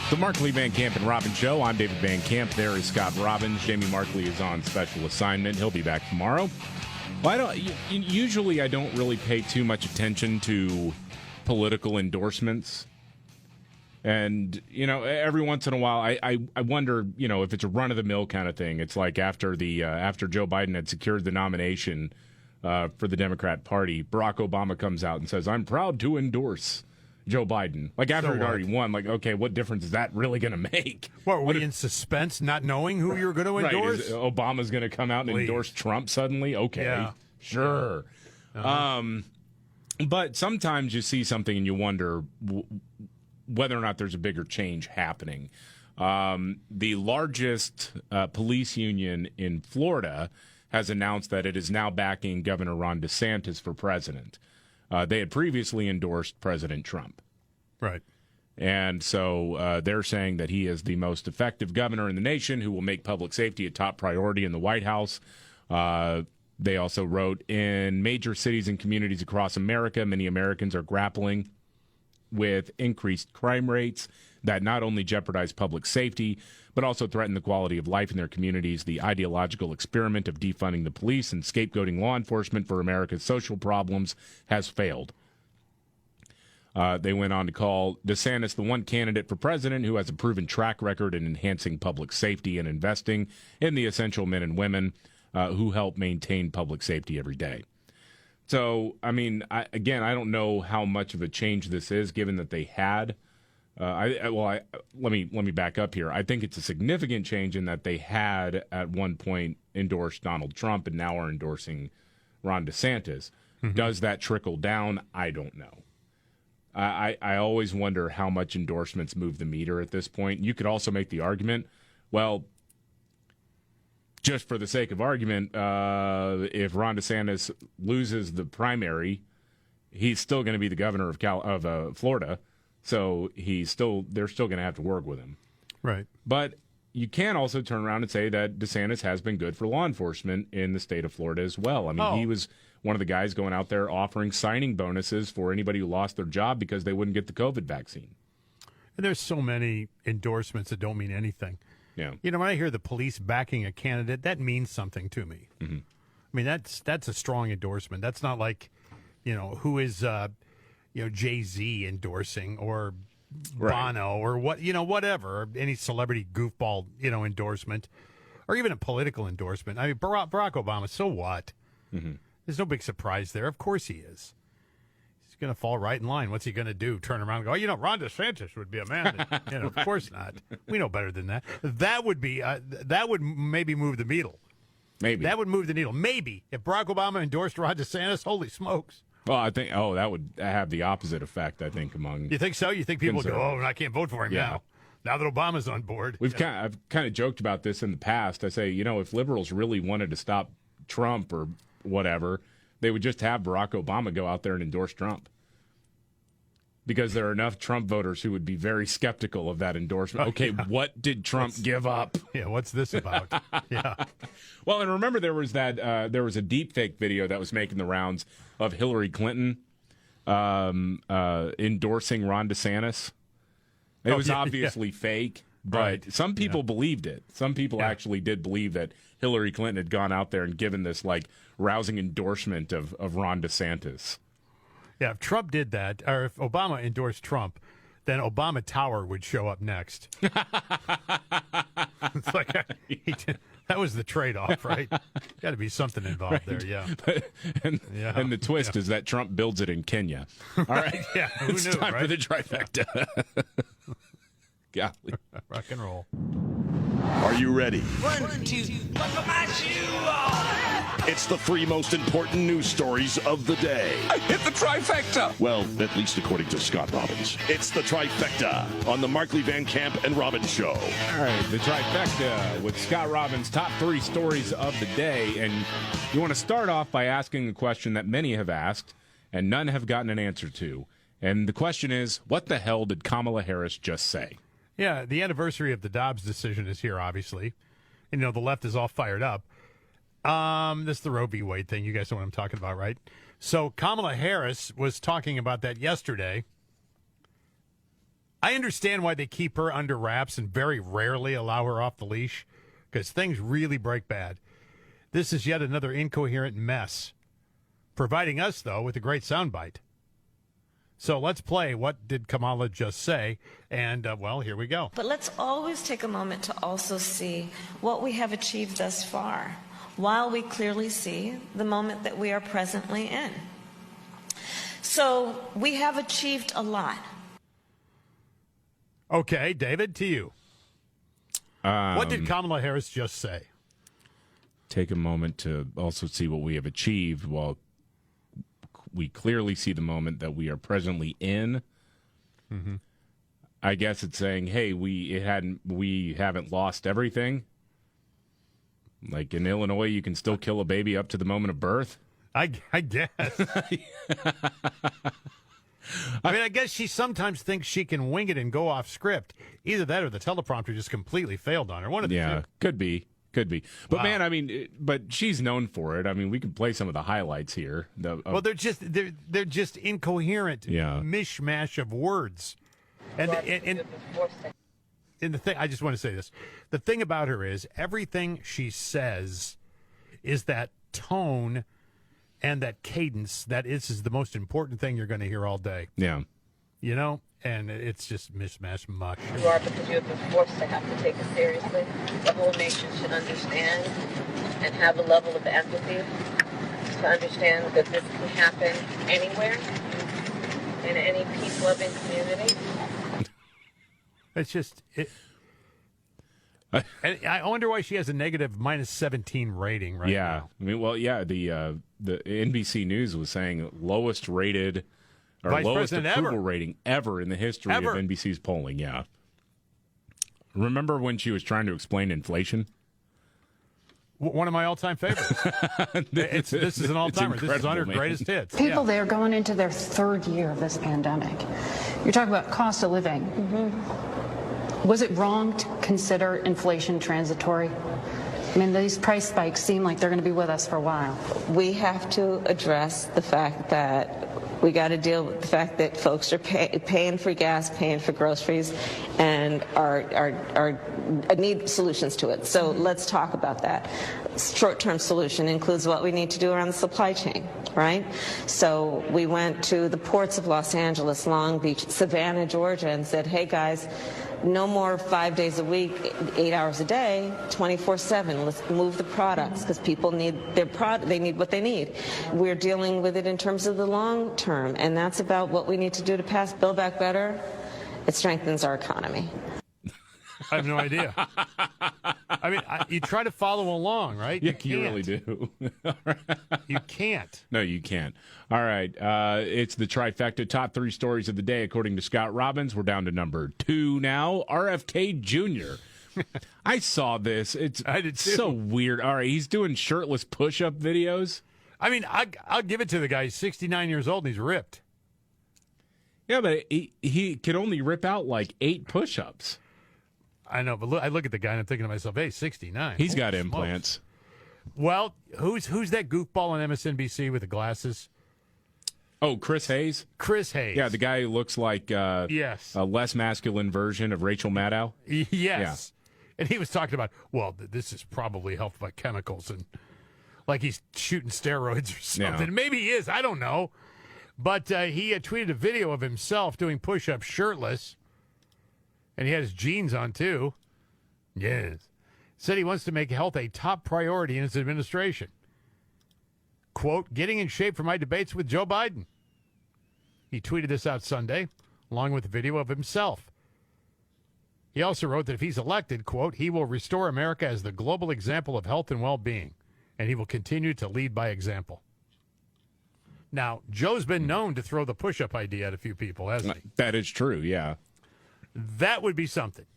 The Markley, Van Camp, and Robbins show. I'm David Van Camp. There is Scott Robbins. Jamie Markley is on special assignment. He'll be back tomorrow. Well, usually I don't really pay too much attention to political endorsements. And, every once in a while, I wonder, if it's a run-of-the-mill kind of thing. It's like after Joe Biden had secured the nomination for the Democrat Party, Barack Obama comes out and says, I'm proud to endorse Joe Biden. Like, after he'd already won, like, okay, what difference is that really going to make? What, were we in suspense, not knowing who you were going to endorse? Right, Obama's going to come out and endorse Trump suddenly? Okay, sure. But sometimes you see something and you wonder whether or not there's a bigger change happening. The largest police union in Florida has announced that it is now backing Governor Ron DeSantis for president. They had previously endorsed President Trump. Right. And so they're saying that he is the most effective governor in the nation who will make public safety a top priority in the White House. They also wrote, in major cities and communities across America, many Americans are grappling with increased crime rates that not only jeopardize public safety, but also threaten the quality of life in their communities. The ideological experiment of defunding the police and scapegoating law enforcement for America's social problems has failed. They went on to call DeSantis the one candidate for president who has a proven track record in enhancing public safety and investing in the essential men and women who help maintain public safety every day. So, I mean, I don't know how much of a change this is, given that they had. Let me back up here. I think it's a significant change in that they had at one point endorsed Donald Trump and now are endorsing Ron DeSantis. Mm-hmm. Does that trickle down? I don't know. I always wonder how much endorsements move the meter at this point. You could also make the argument, well, just for the sake of argument, if Ron DeSantis loses the primary, he's still going to be the governor of Florida, so they're still going to have to work with him. Right. But you can also turn around and say that DeSantis has been good for law enforcement in the state of Florida as well. I mean, he was one of the guys going out there offering signing bonuses for anybody who lost their job because they wouldn't get the COVID vaccine. And there's so many endorsements that don't mean anything. Yeah. You know, when I hear the police backing a candidate, that means something to me. Mm-hmm. I mean, that's a strong endorsement. That's not like, who is, Jay-Z endorsing or Bono or whatever, or any celebrity goofball, endorsement, or even a political endorsement. I mean, Barack Obama, so what? Mm-hmm. There's no big surprise there. Of course he is. He's going to fall right in line. What's he going to do? Turn around and go, Ron DeSantis would be a man. That, Of course not. We know better than that. That would be, that would maybe move the needle. Maybe. That would move the needle. Maybe. If Barack Obama endorsed Ron DeSantis, holy smokes. Well, I think, that would have the opposite effect, I think, among... You think so? You think people go, I can't vote for him now. Now that Obama's on board. I've kind of joked about this in the past. I say, if liberals really wanted to stop Trump or whatever, they would just have Barack Obama go out there and endorse Trump. Because there are enough Trump voters who would be very skeptical of that endorsement. What did Trump give up? Yeah, what's this about? Yeah. Well, and remember there was a deep fake video that was making the rounds of Hillary Clinton endorsing Ron DeSantis. It was obviously fake, but some people believed it. Some people actually did believe that Hillary Clinton had gone out there and given this rousing endorsement of Ron DeSantis. Yeah, if Trump did that, or if Obama endorsed Trump, then Obama Tower would show up next. It's like that was the trade-off, right? Got to be something involved there, yeah. And the twist is that Trump builds it in Kenya. All right, yeah, who it's knew, time right? for the trifecta. Golly, rock and roll. Are you ready? 1, 2, buckle my shoe on. It's the 3 most important news stories of the day. I hit the trifecta. Well, at least according to Scott Robbins. It's the trifecta on the Markley, Van Camp, and Robbins show. All right, the trifecta with Scott Robbins' top 3 stories of the day. And you want to start off by asking a question that many have asked and none have gotten an answer to. And the question is, what the hell did Kamala Harris just say? Yeah, the anniversary of the Dobbs decision is here, obviously. And, the left is all fired up. This is the Roe v. Wade thing. You guys know what I'm talking about, right? So Kamala Harris was talking about that yesterday. I understand why they keep her under wraps and very rarely allow her off the leash, because things really break bad. This is yet another incoherent mess, providing us, though, with a great soundbite. So let's play What Did Kamala Just Say? And, here we go. But let's always take a moment to also see what we have achieved thus far, while we clearly see the moment that we are presently in. So we have achieved a lot. Okay, David, to you. What did Kamala Harris just say? Take a moment to also see what we have achieved while we clearly see the moment that we are presently in. Mm-hmm. I guess it's saying, hey, we haven't lost everything. Like in Illinois, you can still kill a baby up to the moment of birth. I guess. I mean, I guess she sometimes thinks she can wing it and go off script. Either that or the teleprompter just completely failed on her. One of the two. Could be. But man, I mean, but she's known for it. I mean, we can play some of the highlights here. Well, they're just incoherent mishmash of words. And the thing, I just want to say this. The thing about her is everything she says is that tone and that cadence. That is the most important thing you're going to hear all day. Yeah. You know? And it's just mishmash muck. You are because you have been forced to have to take it seriously. The whole nation should understand and have a level of empathy to understand that this can happen anywhere in any peace-loving community. It's just... And I wonder why she has a negative -17 rating right now. I mean, well, yeah, the NBC News was saying lowest rated... Or Vice lowest President approval ever. rating ever in the history of NBC's polling, yeah. Remember when she was trying to explain inflation? One of my all-time favorites. This is an all-timer. This is on her greatest hits. People there going into their third year of this pandemic. You're talking about cost of living. Mm-hmm. Was it wrong to consider inflation transitory? I mean, these price spikes seem like they're going to be with us for a while. We have to address the fact that we got to deal with the fact that folks are paying for gas, paying for groceries, and need solutions to it. So let's talk about that. Short-term solution includes what we need to do around the supply chain, right? So we went to the ports of Los Angeles, Long Beach, Savannah, Georgia, and said, hey, guys, no more 5 days a week, 8 hours a day, 24/7. Let's move the products because people need their product. They need what they need. We're dealing with it in terms of the long term, and that's about what we need to do to pass Build Back Better. It strengthens our economy. I have no idea. I mean, you try to follow along, right? Yeah, you really do. You can't. No, you can't. All right. It's the trifecta top 3 stories of the day, according to Scott Robbins. We're down to number 2 now. RFK Jr. I saw this. I did too. So weird. All right, he's doing shirtless push-up videos. I mean, I'll give it to the guy. He's 69 years old and he's ripped. Yeah, but he could only rip out like 8 push-ups. I know, but I look at the guy and I'm thinking to myself, hey, 69. He's got implants. Well, who's that goofball on MSNBC with the glasses? Oh, Chris Hayes? Chris Hayes. Yeah, the guy who looks like a less masculine version of Rachel Maddow. Yes. Yeah. And he was talking about, well, this is probably helped by chemicals and like he's shooting steroids or something. Yeah. Maybe he is. I don't know. But he had tweeted a video of himself doing push-ups shirtless. And he had his jeans on, too. Yes. Said he wants to make health a top priority in his administration. Quote, getting in shape for my debates with Joe Biden. He tweeted this out Sunday, along with a video of himself. He also wrote that if he's elected, quote, he will restore America as the global example of health and well-being, and he will continue to lead by example. Now, Joe's been known to throw the push-up idea at a few people, hasn't he? That is true, yeah. That would be something.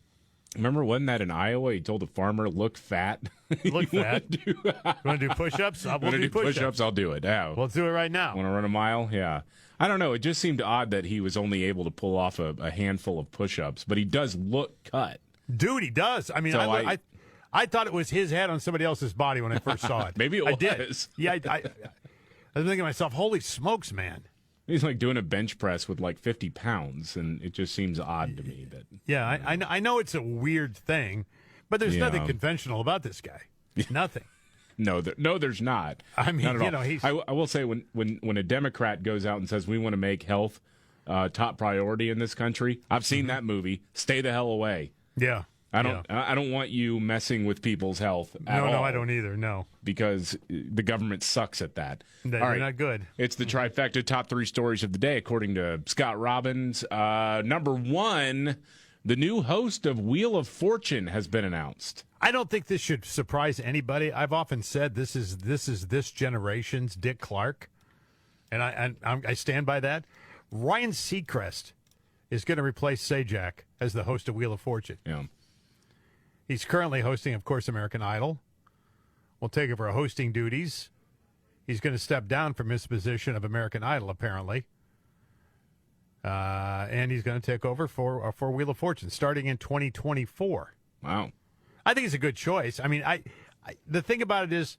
Remember, wasn't that in Iowa? He told a farmer, look fat. Look fat? You want to do push-ups? We'll do push-ups. I'll do it. Yeah. Let's do it right now. Want to run a mile? Yeah. I don't know. It just seemed odd that he was only able to pull off a handful of push-ups, but he does look cut. Dude, he does. I mean, so I thought it was his head on somebody else's body when I first saw it. Maybe it was. I did. Yeah, I was thinking to myself, holy smokes, man. He's like doing a bench press with like 50 pounds, and it just seems odd to me. Yeah, I know it's a weird thing, but there's nothing conventional about this guy. Nothing. No, there's not. I mean, not at all. He's... I will say when a Democrat goes out and says we want to make health top priority in this country, I've seen that movie. Stay the hell away. Yeah. I don't want you messing with people's health at all. No, I don't either, no. Because the government sucks at that. They're not good. It's the trifecta top 3 stories of the day, according to Scott Robbins. Number 1, the new host of Wheel of Fortune has been announced. I don't think this should surprise anybody. I've often said this is this generation's Dick Clark, and I stand by that. Ryan Seacrest is going to replace Sajak as the host of Wheel of Fortune. Yeah. He's currently hosting, of course, American Idol. Will take over hosting duties. He's going to step down from his position of American Idol, apparently. And he's going to take over for Wheel of Fortune starting in 2024. Wow. I think it's a good choice. I mean, I the thing about it is,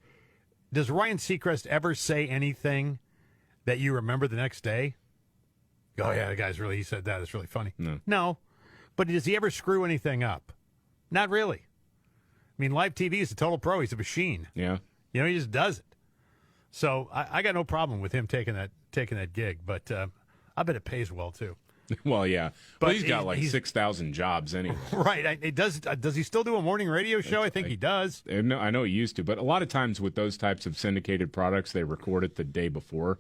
does Ryan Seacrest ever say anything that you remember the next day? Oh, yeah, he said that. It's really funny. No. But does he ever screw anything up? Not really. I mean, live TV is a total pro. He's a machine. Yeah. He just does it. So I got no problem with him taking that gig, but I bet it pays well, too. Well, yeah. But well, he's got like 6,000 jobs anyway. Right. Does he still do a morning radio show? I think he does. No, I know he used to, but a lot of times with those types of syndicated products, they record it the day before.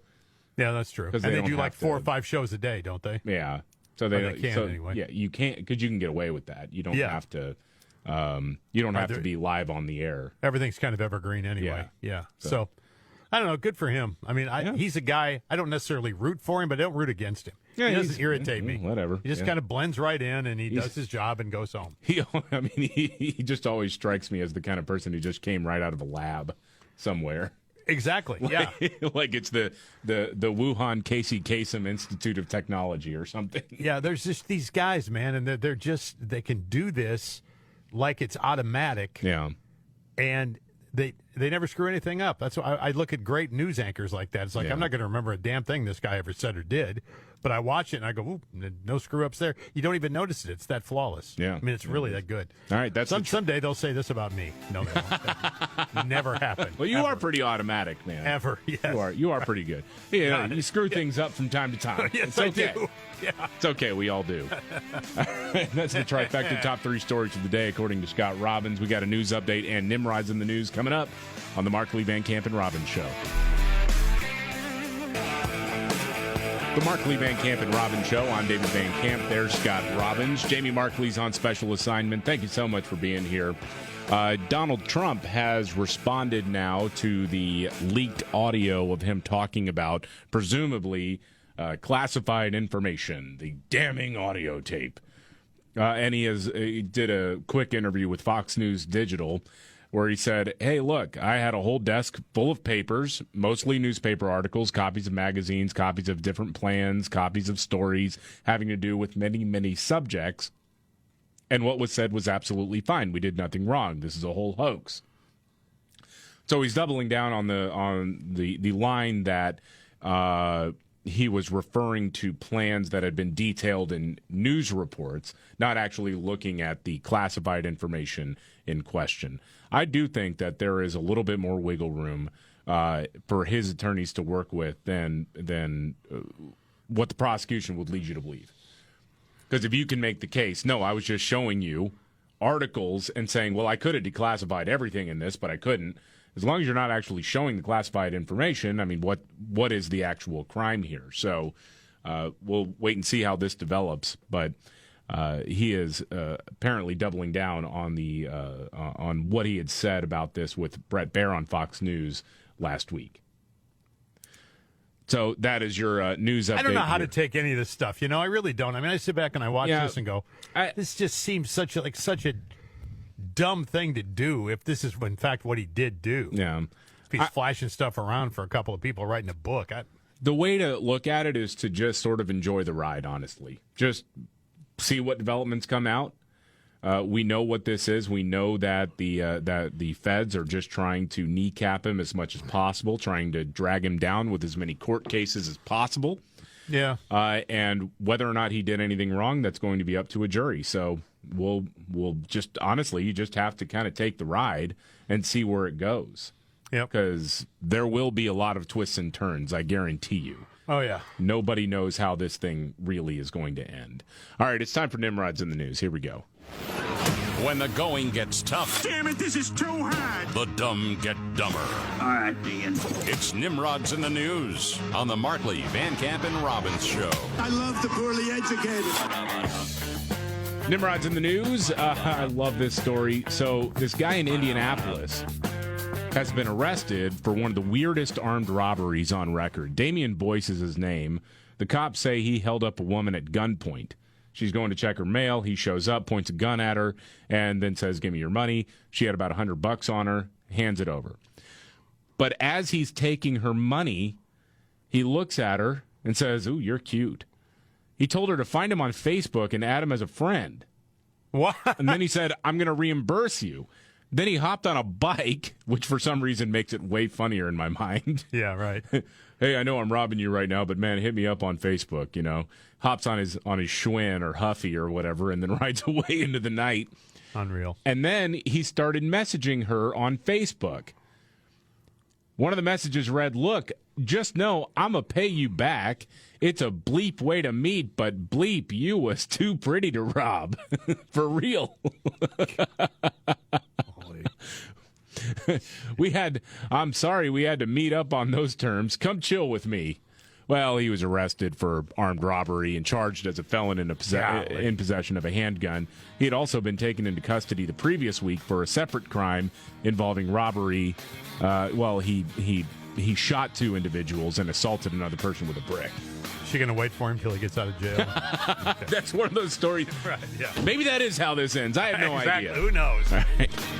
Yeah, that's true. And they do like 4 or 5 shows a day, don't they? Yeah. So they can anyway. Yeah, you can't, because you can get away with that. You don't have to. You don't have to be live on the air. Everything's kind of evergreen anyway. Yeah. So I don't know. Good for him. I mean, he's a guy. I don't necessarily root for him, but I don't root against him. Yeah, he doesn't irritate me. Whatever. He just kind of blends right in, and he does his job and goes home. He just always strikes me as the kind of person who just came right out of a lab somewhere. Exactly. Yeah. Like it's the Wuhan Casey Kasem Institute of Technology or something. Yeah. There's just these guys, man, and they can do this like it's automatic. Yeah. And they never screw anything up. That's why I look at great news anchors like that. It's like, I'm not going to remember a damn thing this guy ever said or did, but I watch it and I go, ooh, no screw-ups there. You don't even notice it. It's that flawless. Yeah. I mean, it's really that good. All right. Someday they'll say this about me. No, they won't. Never happened. Well, you are pretty automatic, man. Ever, yes. You are pretty good. Yeah, you screw things up from time to time. Yes, it's okay. I do. Yeah. It's okay. We all do. That's the trifecta top 3 stories of the day, according to Scott Robbins. We got a news update and Nimrod's in the news coming up on the Markley, Van Camp, and Robbins Show. The Markley, Van Camp, and Robbins Show. I'm David Van Camp. There's Scott Robbins. Jamie Markley's on special assignment. Thank you so much for being here. Donald Trump has responded now to the leaked audio of him talking about, presumably, classified information, the damning audio tape. And he did a quick interview with Fox News Digital where he said, hey, look, I had a whole desk full of papers, mostly newspaper articles, copies of magazines, copies of different plans, copies of stories having to do with many, many subjects. And what was said was absolutely fine. We did nothing wrong. This is a whole hoax. So he's doubling down on the line that he was referring to plans that had been detailed in news reports, not actually looking at the classified information in question. I do think that there is a little bit more wiggle room for his attorneys to work with than what the prosecution would lead you to believe. Because if you can make the case, no, I was just showing you articles and saying, well, I could have declassified everything in this, but I couldn't. As long as you're not actually showing the classified information, I mean, what is the actual crime here? So we'll wait and see how this develops. But he is apparently doubling down on what he had said about this with Brett Baer on Fox News last week. So that is your news update. I don't know how to take any of this stuff. I really don't. I mean, I sit back and I watch this and go, this just seems such a dumb thing to do if this is, in fact, what he did do. Yeah. If he's flashing stuff around for a couple of people writing a book. The way to look at it is to just sort of enjoy the ride, honestly. Just see what developments come out. We know what this is. We know that the feds are just trying to kneecap him as much as possible, trying to drag him down with as many court cases as possible. Yeah. And whether or not he did anything wrong, that's going to be up to a jury. So we'll just, honestly, you just have to kind of take the ride and see where it goes. Yep. Because there will be a lot of twists and turns, I guarantee you. Oh, yeah. Nobody knows how this thing really is going to end. All right, it's time for Nimrod's in the News. Here we go. When the going gets tough, Damn it, this is too hard. the dumb get dumber. All right, Ian. It's Nimrod's in the News on the Markley, Van Camp, and Robbins Show. I love the poorly educated. Nimrod's in the News. I love this story. So this guy in Indianapolis has been arrested for one of the weirdest armed robberies on record. Damian Boyce is his name. The cops say he held up a woman at gunpoint. She's going to check her mail. He shows up, points a gun at her, and then says, "Give me your money." She had about $100 on her, hands it over. But as he's taking her money, he looks at her and says, "Ooh, you're cute." He told her to find him on Facebook and add him as a friend. What? And then he said, "I'm going to reimburse you." Then he hopped on a bike, which for some reason makes it way funnier in my mind. Yeah, right. "Hey, I know I'm robbing you right now, but man, hit me up on Facebook," Hops on his Schwinn or Huffy or whatever, and then rides away into the night. Unreal. And then he started messaging her on Facebook. One of the messages read, "Look, just know I'm going to pay you back. It's a bleep way to meet, but bleep, you was too pretty to rob." For real. I'm sorry we had to meet up on those terms. Come chill with me. Well, he was arrested for armed robbery and charged as a felon in possession of a handgun. He had also been taken into custody the previous week for a separate crime involving robbery. He shot 2 individuals and assaulted another person with a brick. Is she going to wait for him till he gets out of jail? That's one of those stories. Right, yeah. Maybe that is how this ends. I have no idea. Who knows? All right.